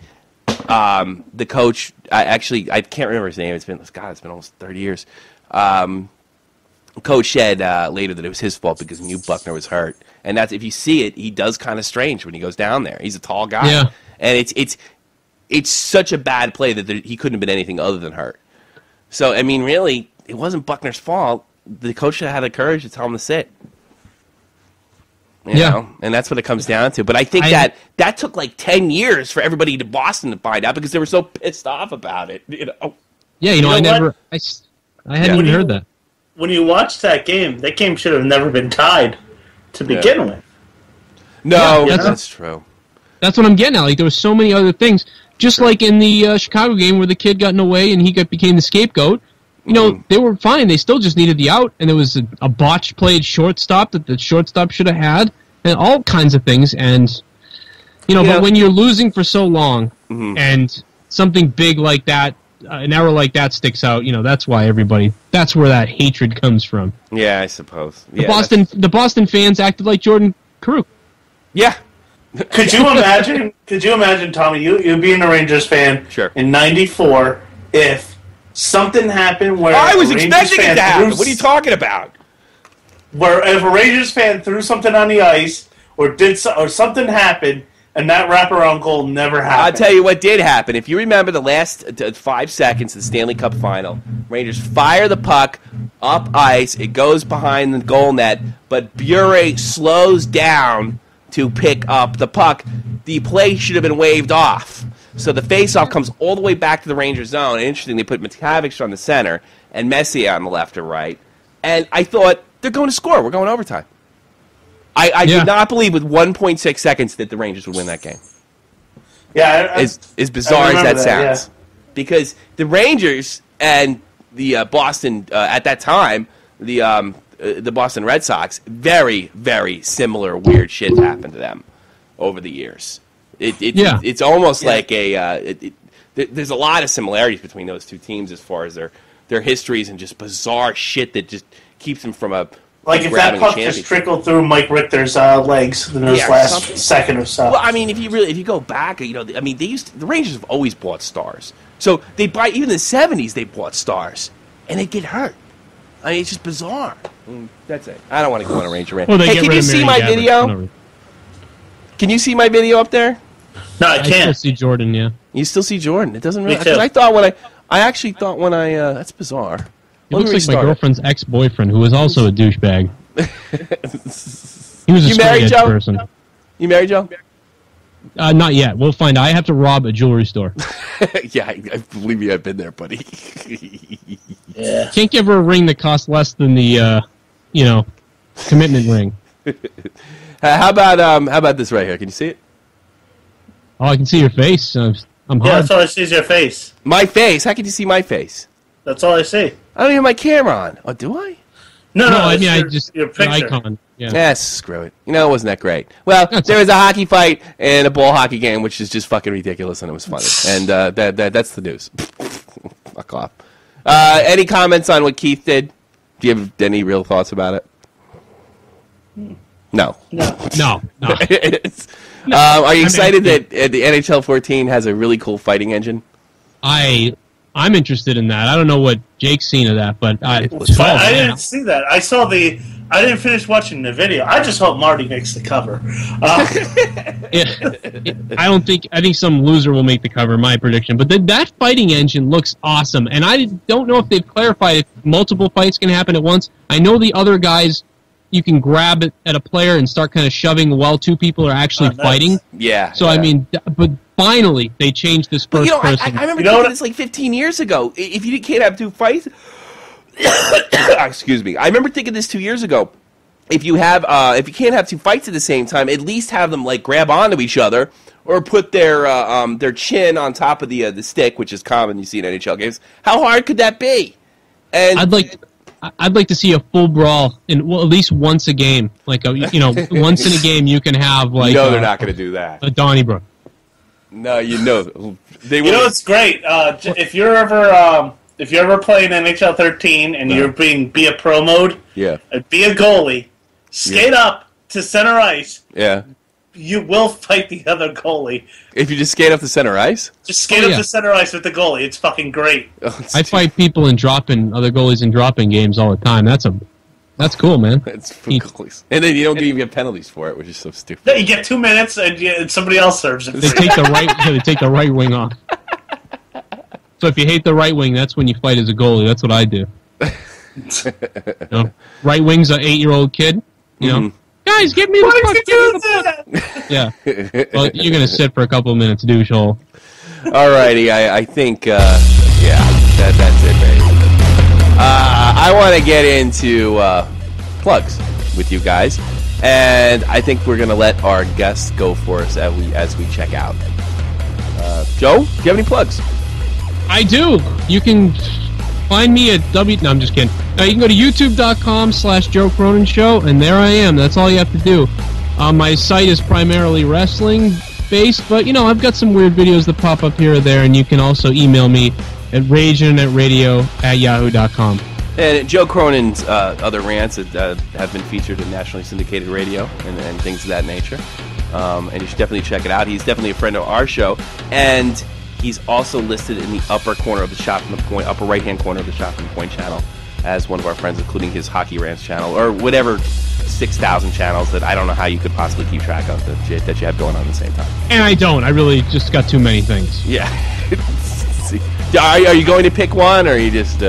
Speaker 1: The coach, I can't remember his name. It's been almost 30 years. Coach said later that it was his fault because he knew Buckner was hurt, and that's if you see it, he does kind of strange when he goes down there. He's a tall guy, and it's such a bad play that he couldn't have been anything other than hurt. So I mean, really, it wasn't Buckner's fault. The coach should have had the courage to tell him to sit. You know? And that's what it comes down to. But I think that took 10 years for everybody to Boston to find out because they were so pissed off about it.
Speaker 3: Yeah, I hadn't even heard that.
Speaker 2: when you watch that game should have never been tied to begin with.
Speaker 1: No, that's true.
Speaker 3: That's what I'm getting at. Like, there were so many other things. Just like in the Chicago game where the kid got in the way and he became the scapegoat. You know, they were fine. They still just needed the out, and there was a botched played shortstop that the shortstop should have had, and all kinds of things. And, but when you're losing for so long, and something big like that, an error like that sticks out, that's why that's where that hatred comes from.
Speaker 1: Yeah, I suppose.
Speaker 3: The Boston fans acted like Jordan Carew.
Speaker 1: Yeah.
Speaker 2: Could you imagine, Tommy, you being a Rangers fan in '94 if something happened where
Speaker 1: I was expecting it to happen. What are you talking about?
Speaker 2: Where if a Rangers fan threw something on the ice or something happened and that wraparound goal never happened.
Speaker 1: I'll tell you what did happen. If you remember the last 5 seconds of the Stanley Cup final, Rangers fire the puck up ice. It goes behind the goal net, but Bure slows down to pick up the puck. The play should have been waved off. So the face-off comes all the way back to the Rangers zone. And interesting, they put Matavich on the center and Messier on the left or right. And I thought, they're going to score. We're going overtime. I did not believe with 1.6 seconds that the Rangers would win that game.
Speaker 2: Yeah.
Speaker 1: As bizarre as that sounds.
Speaker 2: Yeah.
Speaker 1: Because the Rangers and the Boston, at that time, the Boston Red Sox, very, very similar weird shit happened to them over the years. It's almost like there's a lot of similarities between those two teams as far as their histories and just bizarre shit that just keeps them from if
Speaker 2: that puck just trickled through Mike Richter's legs in those last second or so.
Speaker 1: Well, I mean, if you go back, the Rangers have always bought stars. So they buy, even in the 70s, they bought stars, and they get hurt. I mean, it's just bizarre. That's it. I don't want to go on a Ranger rant. Hey, can you see my video? Can you see my video up there?
Speaker 2: No, I can't.
Speaker 3: I still see Jordan, yeah.
Speaker 1: You still see Jordan? It doesn't really... I actually thought when I... that's bizarre.
Speaker 3: He looks like my girlfriend's ex-boyfriend, who was also a douchebag. He was a straight-edge person.
Speaker 1: You married, Joe?
Speaker 3: Not yet. We'll find out. I have to rob a jewelry store.
Speaker 1: Yeah, I believe you. I've been there, buddy.
Speaker 2: Yeah.
Speaker 3: Can't give her a ring that costs less than the, commitment ring.
Speaker 1: How about this right here? Can you see it?
Speaker 3: Oh, I can see your face. I'm hard.
Speaker 2: Yeah, that's all I see is your face.
Speaker 1: My face? How can you see my face?
Speaker 2: That's all I see.
Speaker 1: I don't even have my camera on. Oh, do I?
Speaker 2: No,
Speaker 3: I mean, I just
Speaker 2: your picture.
Speaker 3: icon. Yeah.
Speaker 1: Yes, screw it. It wasn't that great. Well, there was a hockey fight and a ball hockey game, which is just fucking ridiculous, and it was funny. And that's the news. Fuck off. Any comments on what Keith did? Do you have any real thoughts about it? No. Are you excited that the NHL 14 has a really cool fighting engine?
Speaker 3: I'm interested in that. I don't know what Jake's seen of that, but
Speaker 2: I didn't see that. I didn't finish watching the video. I just hope Marty makes the cover.
Speaker 3: I think some loser will make the cover, my prediction. But that fighting engine looks awesome, and I don't know if they've clarified if multiple fights can happen at once. I know the other guys, you can grab it at a player and start kind of shoving while two people are actually fighting.
Speaker 1: Yeah.
Speaker 3: So, I mean, but finally they changed this first person.
Speaker 1: I remember thinking this like 15 years ago. If you can't have two fights... Excuse me. I remember thinking this 2 years ago. If you can't have two fights at the same time, at least have them like grab onto each other or put their chin on top of the stick, which is common you see in NHL games. How hard could that be? And
Speaker 3: I'd like to see a full brawl at least once a game. Like once in a game you can have like.
Speaker 1: They're not going to do that.
Speaker 3: A Donnybrook.
Speaker 1: No, they.
Speaker 2: It's great. If you're ever playing NHL 13 and you're be a pro mode, be a goalie, skate up to center ice.
Speaker 1: Yeah.
Speaker 2: You will fight the other goalie.
Speaker 1: If you just skate up the center ice?
Speaker 2: Just skate up the center ice with the goalie. It's fucking great.
Speaker 3: I fight people in other goalies in drop-in games all the time. That's cool, man.
Speaker 1: That's for goalies. And then you don't even get penalties for it, which is so stupid.
Speaker 2: No, you get 2 minutes and somebody else serves it.
Speaker 3: They take the right wing off. So if you hate the right wing, that's when you fight as a goalie. That's what I do. Right wing's an 8-year-old kid. Guys, give me the puck. Yeah. Well, you're gonna sit for a couple of minutes, douchehole.
Speaker 1: Alrighty, I think that's it, baby. I want to get into plugs with you guys, and I think we're gonna let our guests go for us as we check out. Joe, do you have any plugs?
Speaker 3: I do. You can find me at No, I'm just kidding. You can go to youtube.com/Joe Cronin Show, and there I am. That's all you have to do. My site is primarily wrestling-based, but, I've got some weird videos that pop up here or there, and you can also email me at rageinternetradio@yahoo.com.
Speaker 1: And Joe Cronin's other rants have been featured in nationally syndicated radio and things of that nature. And you should definitely check it out. He's definitely a friend of our show, and he's also listed in the upper corner of the Shot from the Point, upper right-hand corner of the Shot from the Point channel as one of our friends, including his Hockey Rants channel, or whatever 6,000 channels that I don't know how you could possibly keep track of that you have going on at the same time.
Speaker 3: And I don't. I really just got too many things.
Speaker 1: Yeah. Are you going to pick one, or are you just...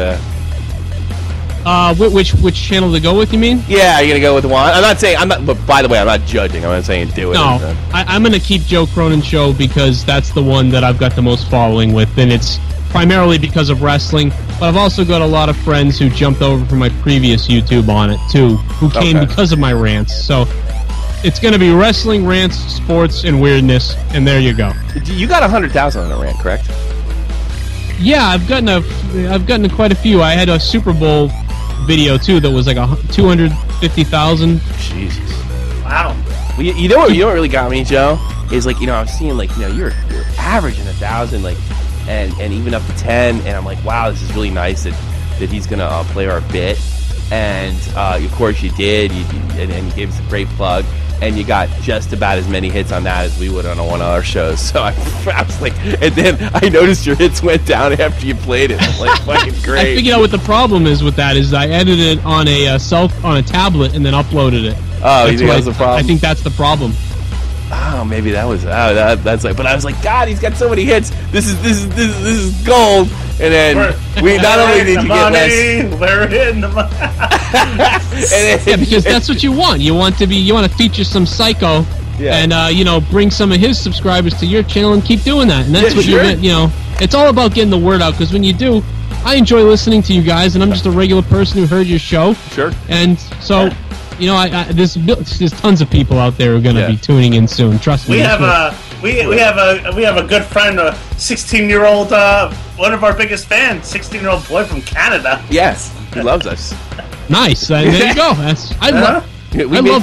Speaker 3: Which channel to go with, you mean?
Speaker 1: Yeah, you're going to go with one? But by the way, I'm not judging. I'm not saying do it.
Speaker 3: No, I'm going to keep Joe Cronin Show because that's the one that I've got the most following with, and it's primarily because of wrestling, but I've also got a lot of friends who jumped over from my previous YouTube on it, too, who came because of my rants. So it's going to be wrestling, rants, sports, and weirdness, and there you go.
Speaker 1: You got 100,000 on a rant, correct?
Speaker 3: Yeah, I've gotten quite a few. I had a Super Bowl video too that was like 250,000.
Speaker 1: Jesus.
Speaker 2: Wow.
Speaker 1: Well, you know what really got me, Joe, is I was seeing you're averaging 1,000 and even up to 10, and I'm like, wow, this is really nice that he's gonna play our bit, and of course you did, and you gave us a great plug, and you got just about as many hits on that as we would on one of our shows. So I was like, and then I noticed your hits went down after you played it. I'm like, fucking great.
Speaker 3: I figured out what the problem is with that is I edited it on a tablet and then uploaded it.
Speaker 1: Oh, you think that's the problem?
Speaker 3: I think that's the problem.
Speaker 1: Oh, maybe that was that's like. But I was like, God, he's got so many hits. This is gold. And then we not only did you get less,
Speaker 2: we're hitting the money.
Speaker 3: Yeah, because that's what you want. You want to feature some psycho, and bring some of his subscribers to your channel and keep doing that. And that's what it's all about getting the word out. Because when you do, I enjoy listening to you guys, and I'm just a regular person who heard your show.
Speaker 1: Sure.
Speaker 3: And so. There's tons of people out there who are going to be tuning in soon. Trust me.
Speaker 2: We have a good friend, a 16-year-old, one of our biggest fans, 16-year-old boy from Canada.
Speaker 1: Yes, he loves us.
Speaker 3: Nice. There you go. I love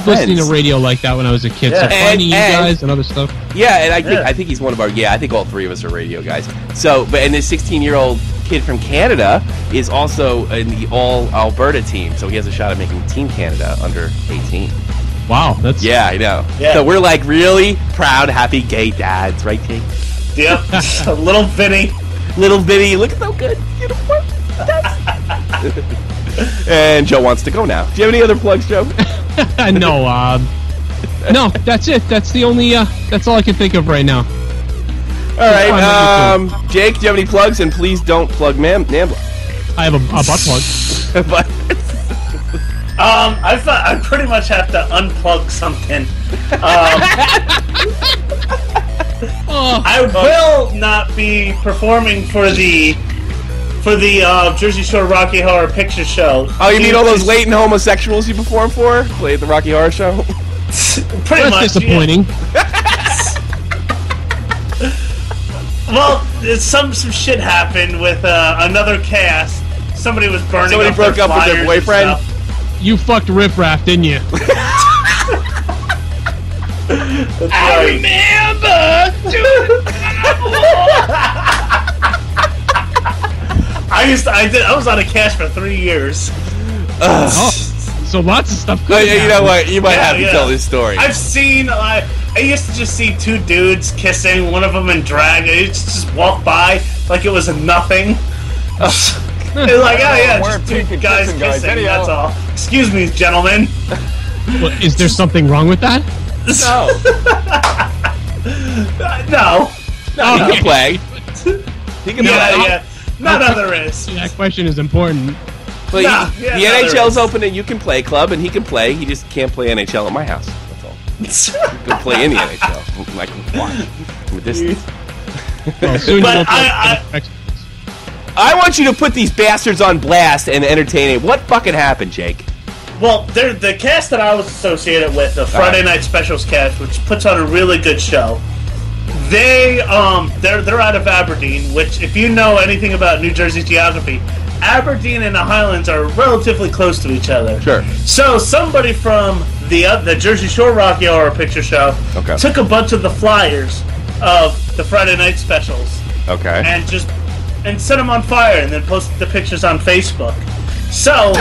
Speaker 3: listening to radio like that when I was a kid. So finding you guys and other stuff.
Speaker 1: Yeah, and I think he's one of our. Yeah, I think all three of us are radio guys. So, and this 16-year-old kid from Canada is also in the All Alberta team, so he has a shot at making Team Canada under 18.
Speaker 3: Wow, that's
Speaker 1: I know. Yeah. So we're like really proud, happy gay dads, right, Jake?
Speaker 2: Yep. Little Vinny,
Speaker 1: look at how good. And Joe wants to go now. Do you have any other plugs, Joe?
Speaker 3: No, no, that's it. That's the only. That's all I can think of right now.
Speaker 1: All right, Jake, do you have any plugs? And please don't plug Nambla.
Speaker 3: I have a butt plug.
Speaker 2: I pretty much have to unplug something. I will not be performing for the Jersey Shore Rocky Horror Picture Show.
Speaker 1: Oh, you mean all those latent homosexuals you perform for? Play at the Rocky Horror Show?
Speaker 3: Pretty much. That's disappointing.
Speaker 2: Yeah. Well, some shit happened with another cast. Somebody was burning.
Speaker 1: Somebody broke up with their boyfriend.
Speaker 3: You fucked Riff Raff, didn't you?
Speaker 2: I remember. I was out of cash for 3 years.
Speaker 3: So lots of stuff.
Speaker 1: You know what? You might have to tell this story.
Speaker 2: I've seen. I used to just see two dudes kissing, one of them in drag. I used to just walk by like it was a nothing. It's like, oh yeah, just two guys kissing. That's all. Excuse me, gentlemen.
Speaker 3: Well, is there something wrong with that?
Speaker 2: No.
Speaker 1: No, he can play. He can play.
Speaker 2: Yeah. No, there is.
Speaker 3: That question is important.
Speaker 1: Well, the NHL's open and you can play club, and he can play. He just can't play NHL at my house. That's all. He can play in the NHL. I can watch from a distance.
Speaker 3: Well, soon
Speaker 2: but
Speaker 1: I want you to put these bastards on blast and entertain it. What fucking happened, Jake?
Speaker 2: Well, they're the cast that I was associated with, the Friday Night Specials cast, which puts on a really good show. They're out of Aberdeen, which, if you know anything about New Jersey geography, Aberdeen and the Highlands are relatively close to each other.
Speaker 1: Sure.
Speaker 2: So somebody from the Jersey Shore Rocky Horror Picture Show took a bunch of the flyers of the Friday Night Specials, and set them on fire, and then posted the pictures on Facebook. So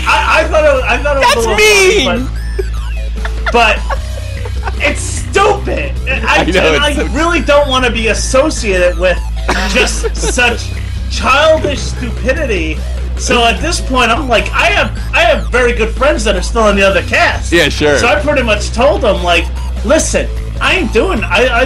Speaker 2: I thought it was
Speaker 1: That's
Speaker 2: a little
Speaker 1: mean.
Speaker 2: funny, but it's stupid. I really don't want to be associated with just such childish stupidity. So at this point, I'm like, I have very good friends that are still in the other cast.
Speaker 1: Yeah, sure.
Speaker 2: So I pretty much told them, like, listen, I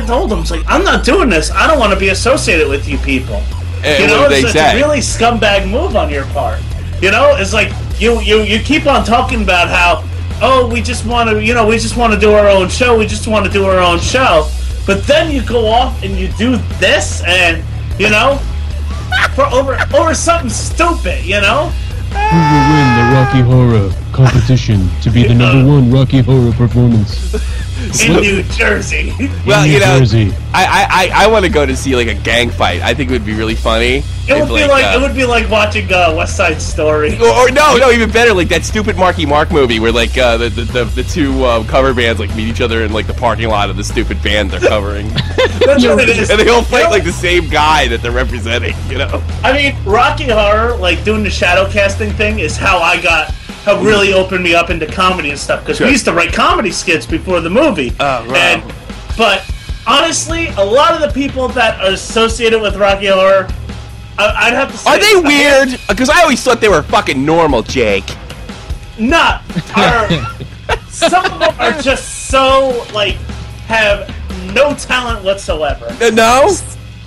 Speaker 2: told them, it's like, I'm not doing this. I don't want to be associated with you people.
Speaker 1: You know,
Speaker 2: it's a really scumbag move on your part. You know, it's like you keep on talking about how, we just want to do our own show. We just want to do our own show. But then you go off and you do this, and for over something stupid,
Speaker 3: Who will win the Rocky Horror competition to be the #1 Rocky Horror performance?
Speaker 2: In New Jersey.
Speaker 1: Well, I want to go to see like a gang fight. I think it would be really funny.
Speaker 2: It would be like watching West Side Story.
Speaker 1: Or no, even better, like that stupid Marky Mark movie where like the two cover bands like meet each other in like the parking lot of the stupid band they're covering.
Speaker 2: That's what it is.
Speaker 1: And they all fight like the same guy that they're representing.
Speaker 2: I mean, Rocky Horror, like doing the shadow casting thing, is how really opened me up into comedy and stuff, because we used to write comedy skits before the movie. But honestly, a lot of the people that are associated with Rocky Horror, I'd have to say...
Speaker 1: Are they weird? Because I always thought they were fucking normal, Jake.
Speaker 2: Some of them are just so, like, have no talent whatsoever.
Speaker 1: No?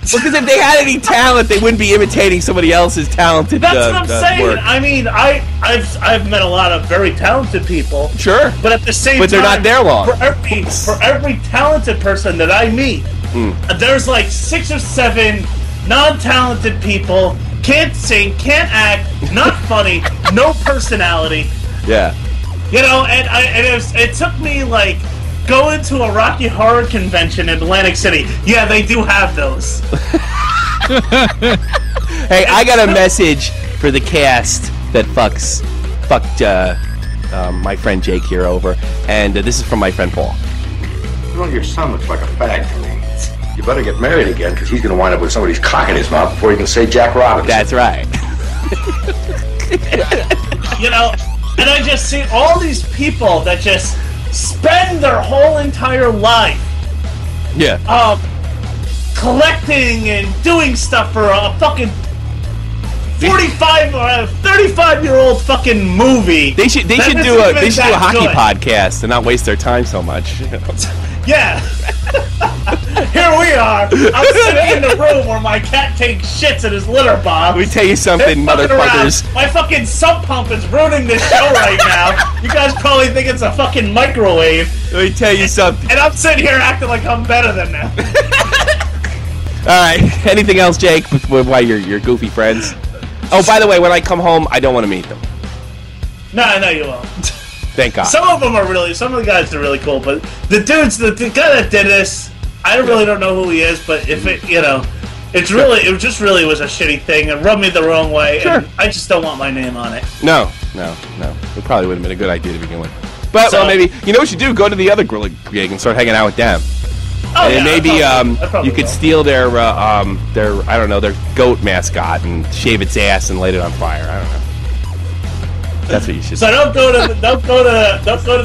Speaker 1: Because if they had any talent, they wouldn't be imitating somebody else's talented
Speaker 2: That's what I'm saying.
Speaker 1: work.
Speaker 2: I mean, I've met a lot of very talented people.
Speaker 1: Sure.
Speaker 2: But at the same time...
Speaker 1: But they're not there long.
Speaker 2: For every talented person that I meet, there's like 6 or 7 non-talented people, can't sing, can't act, not funny, no personality.
Speaker 1: Yeah.
Speaker 2: It took me like going to a Rocky Horror convention in Atlantic City. Yeah, they do have those.
Speaker 1: Hey, I got a message for the cast that fucked my friend Jake here over, and this is from my friend Paul.
Speaker 12: Your son looks like a fag to me. You better get married again, because he's going to wind up with somebody's cock in his mouth before he can say Jack Robinson.
Speaker 1: That's right.
Speaker 2: And I just see all these people that just spend their whole entire life collecting and doing stuff for a fucking 45 or a 35-year-old fucking movie.
Speaker 1: They should do a hockey podcast and not waste their time so much.
Speaker 2: Yeah. Here we are. I'm sitting in the room where my cat takes shits in his litter box.
Speaker 1: Let me tell you something, motherfuckers.
Speaker 2: My fucking sump pump is ruining this show right now. You guys probably think it's a fucking microwave.
Speaker 1: Let me tell you something.
Speaker 2: And I'm sitting here acting like I'm better than them.
Speaker 1: Alright. Anything else, Jake? Why your goofy friends? Oh, by the way, when I come home, I don't want to meet them.
Speaker 2: No, you won't.
Speaker 1: Thank God.
Speaker 2: Some of the guys are really cool, but the dudes, the guy that did this, I really don't know who he is, but if it, it just really was a shitty thing. It rubbed me the wrong way, and I just don't want my name on it.
Speaker 1: No. It probably would have been a good idea to begin with. But, well, maybe, you know what you do? Go to the other gig and start hanging out with them. And maybe you could steal their I don't know, their goat mascot and shave its ass and light it on fire. I don't know. That's what you should.
Speaker 2: So don't go to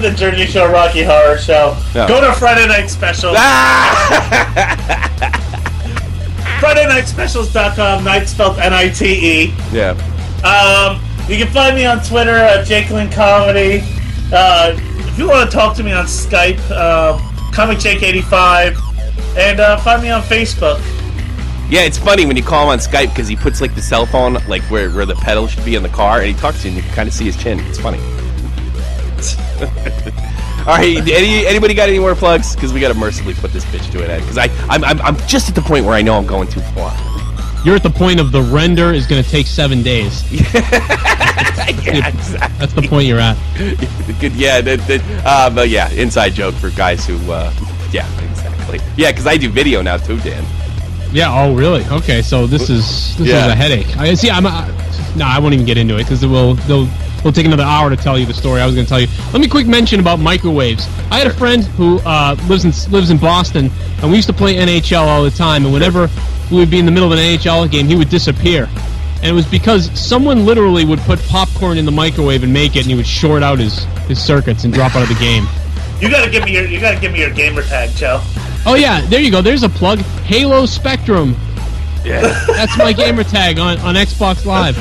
Speaker 2: the Jersey Shore Rocky Horror Show. No. Go to Friday Night Specials. FridayNightSpecials.com. Night spelled N-I-T-E.
Speaker 1: Yeah.
Speaker 2: You can find me on Twitter at Jakelin Comedy. If you want to talk to me on Skype, ComicJake85, and find me on Facebook.
Speaker 1: Yeah, it's funny when you call him on Skype because he puts like the cell phone like where the pedal should be in the car, and he talks to you and you can kind of see his chin. It's funny. All right, anybody got any more plugs? Because we got to mercifully put this bitch to an end. Because I'm just at the point where I know I'm going too far.
Speaker 3: you're at the point of the render is going to take 7 days.
Speaker 1: Yeah, exactly.
Speaker 3: That's the point you're at.
Speaker 1: Good, yeah, but yeah, inside joke for guys who, yeah, exactly. Yeah, because I do video now too, Dan.
Speaker 3: Yeah. Oh, really? Okay. So this is a headache. I see. No, I won't even get into it because we'll take another hour to tell you the story I was going to tell you. Let me quick mention about microwaves. I had a friend who lives in Boston, and we used to play NHL all the time. And whenever we would be in the middle of an NHL game, he would disappear. And it was because someone literally would put popcorn in the microwave and make it, and he would short out his circuits and drop out of the game.
Speaker 2: You gotta give me your gamer tag, Joe.
Speaker 3: Oh yeah, there you go. There's a plug. Halo Spectrum.
Speaker 1: Yeah,
Speaker 3: that's my gamer tag on Xbox Live.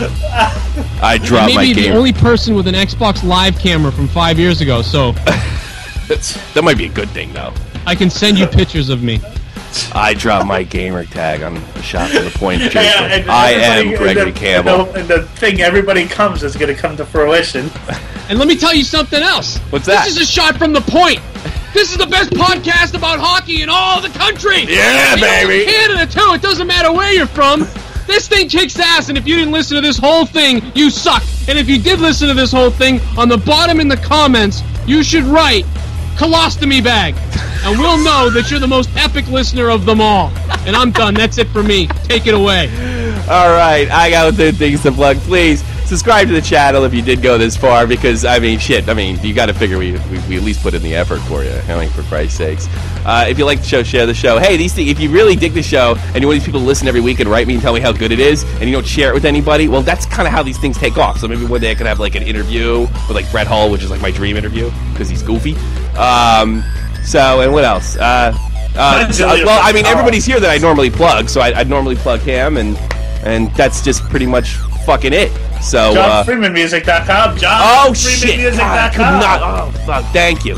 Speaker 1: I dropped my gamer.
Speaker 3: Maybe the only person with an Xbox Live camera from 5 years ago. So
Speaker 1: that might be a good thing, though.
Speaker 3: I can send you pictures of me.
Speaker 1: I dropped my gamer tag on the Shot from the Point. I am Gregory Campbell.
Speaker 2: And the thing, everybody comes is going to come to fruition.
Speaker 3: And let me tell you something else.
Speaker 1: What's that?
Speaker 3: This is a Shot from the Point. This is the best podcast about hockey in all the country.
Speaker 1: Yeah, baby.
Speaker 3: Canada, too. It doesn't matter where you're from. This thing kicks ass, and if you didn't listen to this whole thing, you suck. And if you did listen to this whole thing, on the bottom in the comments, you should write colostomy bag. And we'll know that you're the most epic listener of them all. And I'm done. That's it for me. Take it away.
Speaker 1: All right. I got things to plug. Please subscribe to the channel if you did go this far, because, I mean, shit. I mean, you got to figure we at least put in the effort for you. I mean, for Christ's sakes. If you like the show, share the show. Hey, these things, if you really dig the show and you want these people to listen every week and write me and tell me how good it is, and you don't share it with anybody, well, that's kind of how these things take off. So maybe one day I could have, like, an interview with, like, Brett Hull, which is, like, my dream interview, because he's goofy. So, and what else? Well, I mean, everybody's here that I normally plug, so I'd normally plug him, and that's just pretty much fucking it. So,
Speaker 2: JohnFreemanMusic.com.
Speaker 1: Oh, fuck, thank you.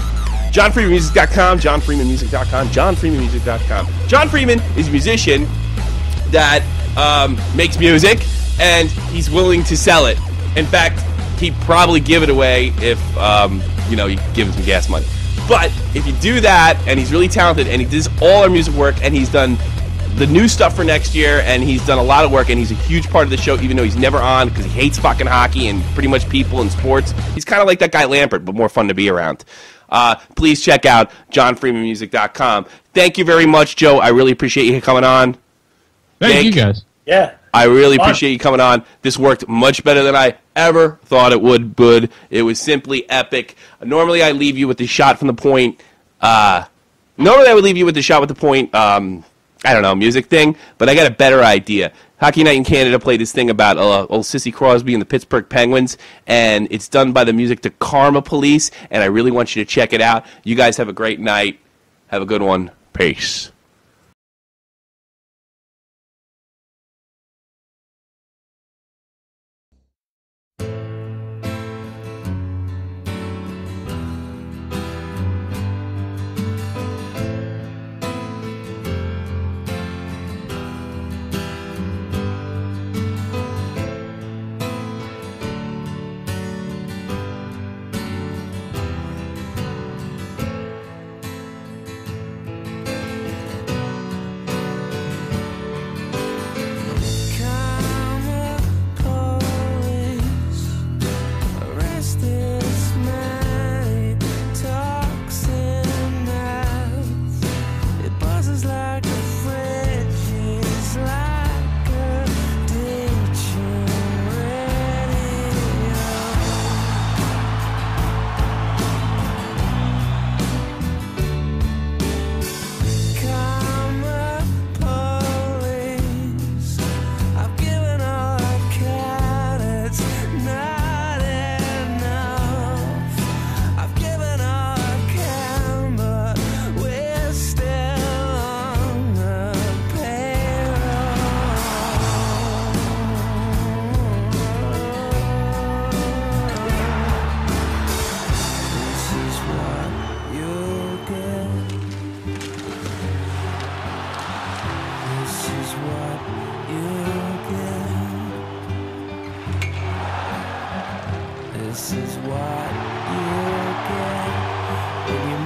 Speaker 1: JohnFreemanMusic.com, JohnFreemanMusic.com, JohnFreemanMusic.com. John Freeman is a musician that makes music, and he's willing to sell it. In fact, he'd probably give it away if, you give him some gas money. But if you do that, and he's really talented, and he does all our music work, and he's done the new stuff for next year, and he's done a lot of work, and he's a huge part of the show, even though he's never on, because he hates fucking hockey and pretty much people and sports. He's kind of like that guy Lambert, but more fun to be around. Please check out JohnFreemanMusic.com. Thank you very much, Joe. I really appreciate you coming on.
Speaker 3: Thank you, guys.
Speaker 2: Yeah.
Speaker 1: I really appreciate you coming on. This worked much better than I ever thought it would, bud. It was simply epic. Normally, I leave you with the Shot from the Point. Normally, I would leave you with the Shot with the Point, I don't know, music thing, but I got a better idea. Hockey Night in Canada played this thing about old Sissy Crosby and the Pittsburgh Penguins, and it's done by the music to Karma Police, and I really want you to check it out. You guys have a great night. Have a good one. Peace.
Speaker 13: This is what you get when you